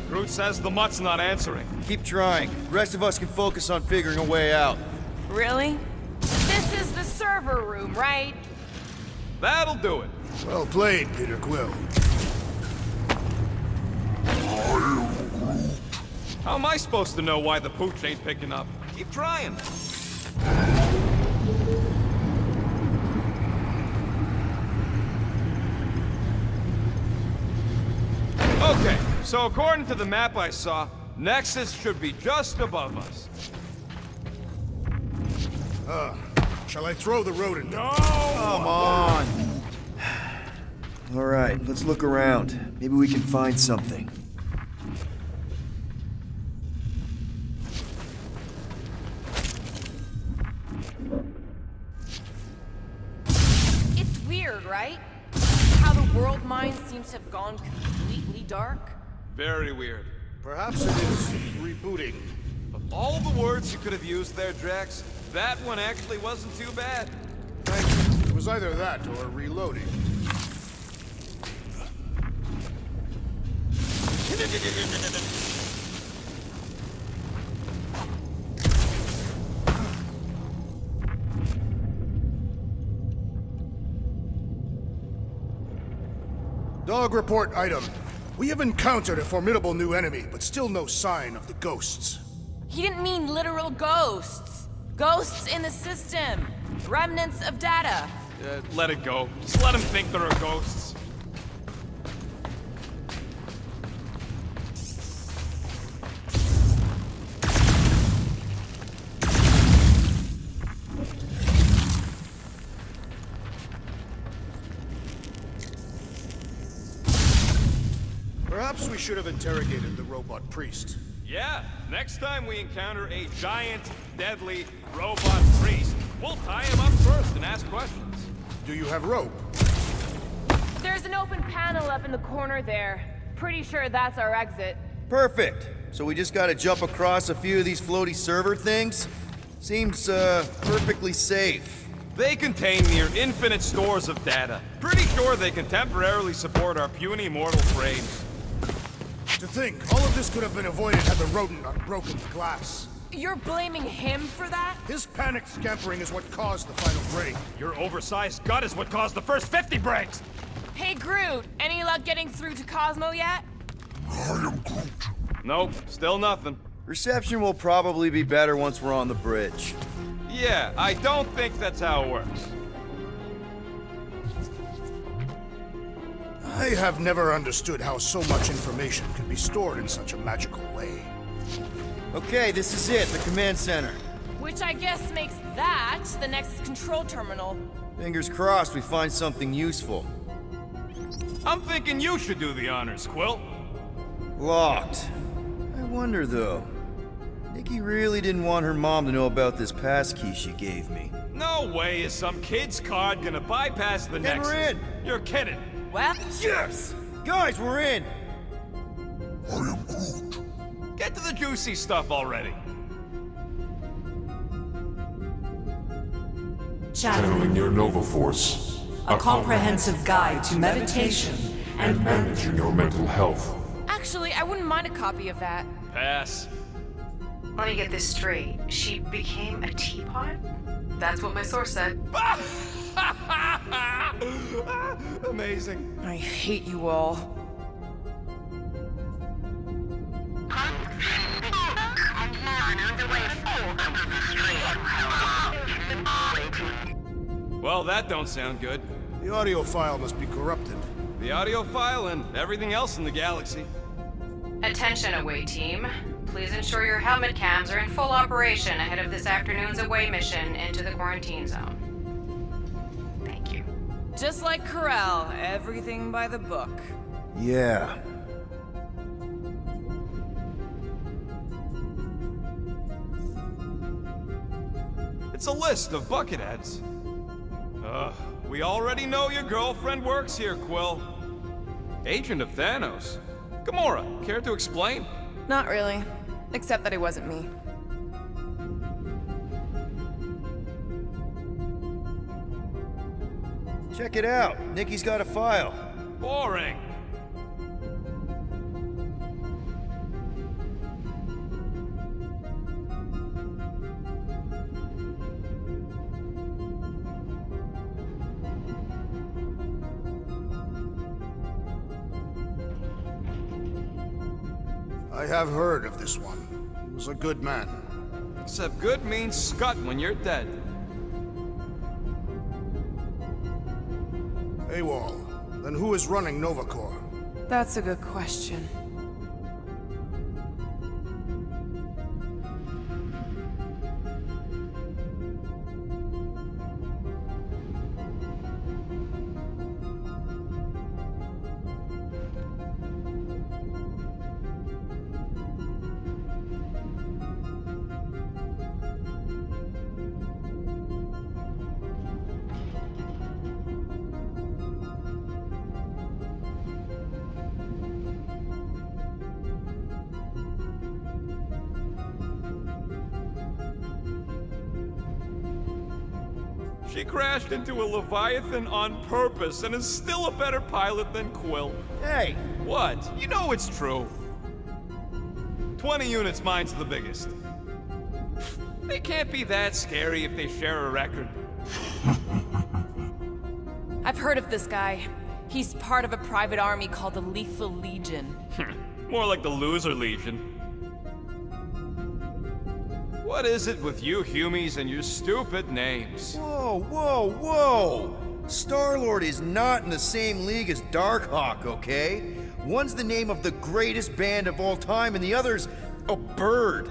Groot says the mutt's not answering. Keep trying. The rest of us can focus on figuring a way out. Really? This is the server room, right? That'll do it. Well played, Peter Quill. How am I supposed to know why the pooch ain't picking up? Keep trying. Okay, so according to the map I saw, Nexus should be just above us. Shall I throw the rodent? No! Come on! Alright, let's look around. Maybe we can find something. It's weird, right? How the world mind seems to have gone completely dark. Very weird. Perhaps it is rebooting. Of all the words you could have used there, Drax, that one actually wasn't too bad. Thank you. It was either that or reloading. Dog report item. We have encountered a formidable new enemy, but still no sign of the ghosts. He didn't mean literal ghosts. Ghosts in the system. Remnants of data. Let it go. Just let him think there are ghosts. Perhaps we should have interrogated the robot priest. Yeah, next time we encounter a giant, deadly robot priest, we'll tie him up first and ask questions. Do you have rope? There's an open panel up in the corner there. Pretty sure that's our exit. Perfect! So we just gotta jump across a few of these floaty server things? Seems, perfectly safe. They contain near infinite stores of data. Pretty sure they can temporarily support our puny mortal frames. To think, all of this could have been avoided had the rodent not broken the glass. You're blaming him for that? His panicked scampering is what caused the final break. Your oversized gut is what caused the first 50 breaks! Hey, Groot, any luck getting through to Cosmo yet? I am Groot. Nope, still nothing. Reception will probably be better once we're on the bridge. Yeah, I don't think that's how it works. I have never understood how so much information can be stored in such a magical way. Okay, this is it, the command center. Which I guess makes that the Nexus control terminal. Fingers crossed we find something useful. I'm thinking you should do the honors, Quill. Locked. I wonder, though. Nikki really didn't want her mom to know about this passkey she gave me. No way is some kid's card gonna bypass the Nexus. We're in! You're kidding. Well, Yes! Guys, we're in! I am Groot. Get to the juicy stuff already. Channeling your Nova Force. A comprehensive guide to meditation and managing your mental health. actually, I wouldn't mind a copy of that. Pass. Let me get this straight. She became a teapot? That's what my source said. Amazing. I hate you all. Well, that don't sound good. The audio file must be corrupted. The audio file and everything else in the galaxy. Attention, away team. Please ensure your helmet cams are in full operation ahead of this afternoon's away mission into the quarantine zone. Thank you. Just like Ko-Rel, everything by the book. Yeah. It's a list of bucketheads. We already know your girlfriend works here, Quill. Agent of Thanos. Gamora, care to explain? Not really. Except that it wasn't me. Check it out. Nikki's got a file. Boring. I have heard of this one. He was a good man. Except good means scut when you're dead. AWOL. Then who is running Nova Corps? That's a good question. She crashed into a Leviathan on purpose and is still a better pilot than Quill. Hey! What? You know it's true. 20 units, mine's the biggest. They can't be that scary if they share a record. I've heard of this guy. He's part of a private army called the Lethal Legion. More like the Loser Legion. What is it with you Humies and your stupid names? Whoa, whoa, whoa! Star-Lord is not in the same league as Darkhawk, okay? One's the name of the greatest band of all time, and the other's a bird.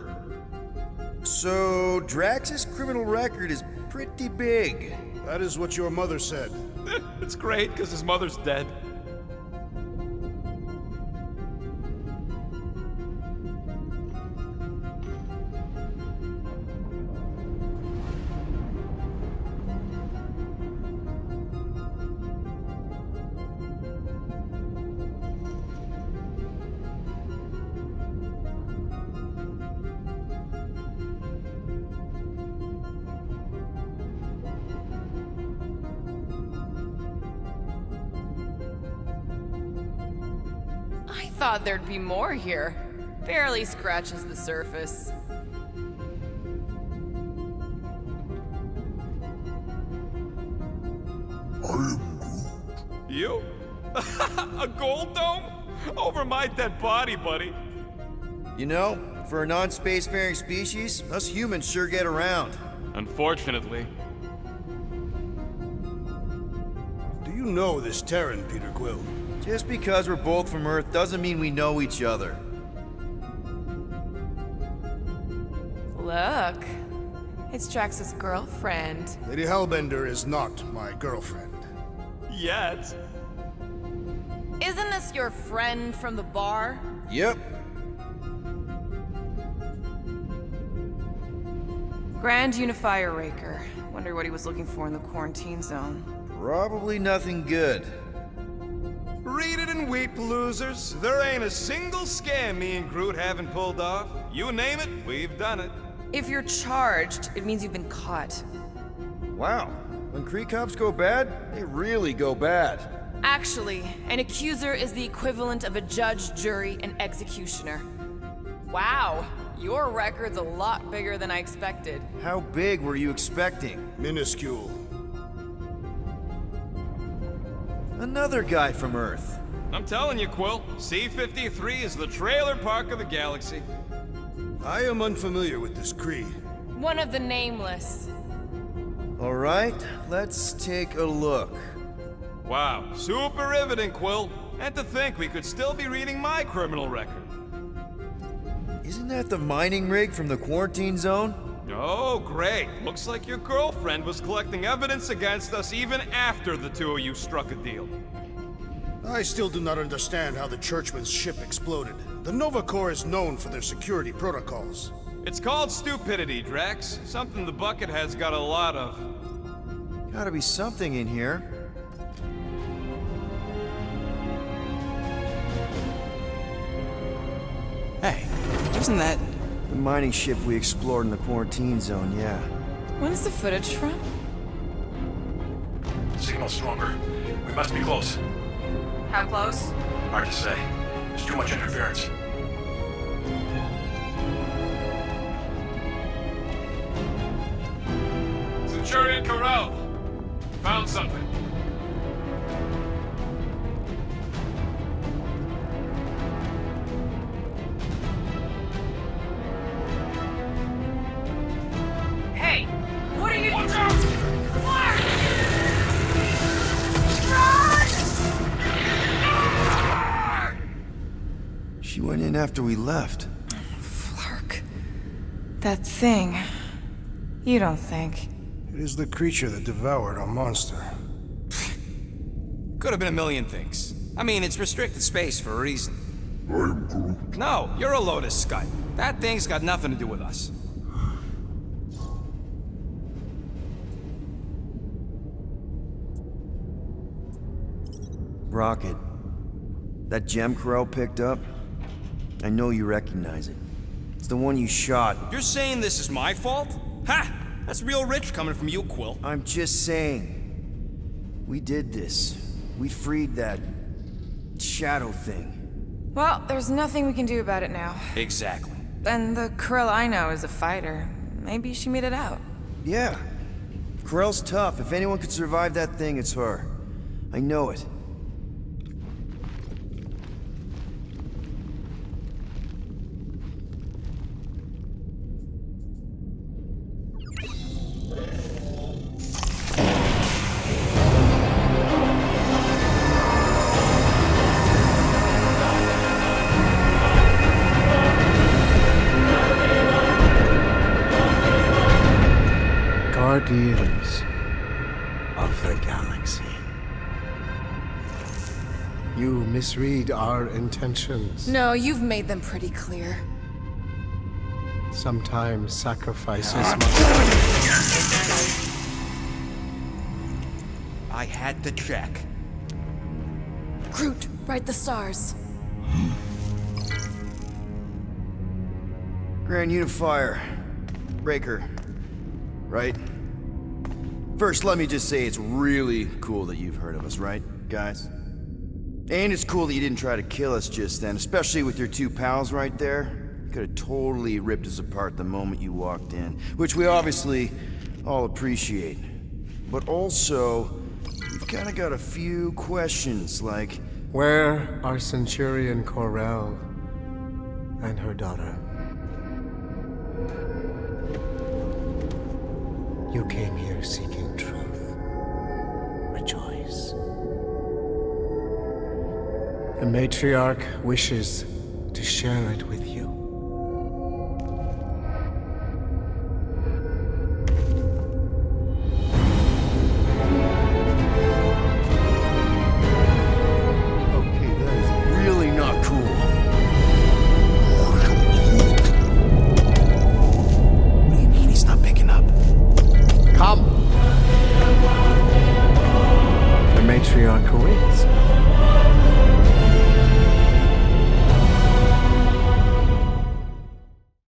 So, Drax's criminal record is pretty big. That is what your mother said. It's great, because his mother's dead. I thought there'd be more here. Barely scratches the surface. You? A gold dome? Over my dead body, buddy. You know, for a non-spacefaring species, us humans sure get around. Unfortunately. Do you know this Terran, Peter Quill? Just because we're both from Earth doesn't mean we know each other. Look, it's Drax's girlfriend. Lady Hellbender is not my girlfriend. Yet. Isn't this your friend from the bar? Yep. Grand Unifier Raker. Wonder what he was looking for in the quarantine zone. Probably nothing good. Read it and weep, losers. There ain't a single scam me and Groot haven't pulled off. You name it, we've done it. If you're charged, it means you've been caught. Wow. When Kree cops go bad, they really go bad. Actually, an accuser is the equivalent of a judge, jury, and executioner. Wow, your record's a lot bigger than I expected. How big were you expecting? Minuscule. Another guy from Earth. I'm telling you, Quill, C-53 is the trailer park of the galaxy. I am unfamiliar with this Kree. One of the nameless. All right, let's take a look. Wow, super riveting, Quill. And to think we could still be reading my criminal record. Isn't that the mining rig from the quarantine zone? Oh, great. Looks like your girlfriend was collecting evidence against us even after the two of you struck a deal. I still do not understand how the Churchman's ship exploded. The Nova Corps is known for their security protocols. It's called stupidity, Drax. Something the bucket has got a lot of. Gotta be something in here. Hey, isn't that... The mining ship we explored in the quarantine zone, yeah. When's the footage from? Signal stronger. We must be close. How close? Hard to say. There's too much interference. Centurion Ko-Rel! Found something. She went in after we left. Flark. That thing. You don't think. It is the creature that devoured our monster. Could have been a million things. I mean, it's restricted space for a reason. I'm Groot. No, you're a Lotus Scud. That thing's got nothing to do with us. Rocket. That gem Ko-Rel picked up? I know you recognize it. It's the one you shot. You're saying this is my fault? Ha! That's real rich coming from you, Quill. I'm just saying. We did this. We freed that shadow thing. Well, there's nothing we can do about it now. Exactly. And the Ko-Rel I know is a fighter. Maybe she made it out. Yeah. Ko-Rel's tough. If anyone could survive that thing, it's her. I know it. Guardians of the Galaxy. You misread our intentions. No, you've made them pretty clear. Sometimes sacrifices I had to check. Groot, write the stars. Grand Unifier. Breaker. Right? First, let me just say it's really cool that you've heard of us, right, guys? And it's cool that you didn't try to kill us just then, especially with your two pals right there. You could have totally ripped us apart the moment you walked in, which we obviously all appreciate. But also, we've kind of got a few questions, like... Where are Centurion Ko-Rel and her daughter? You came here seeking truth. Rejoice. The matriarch wishes to share it with you.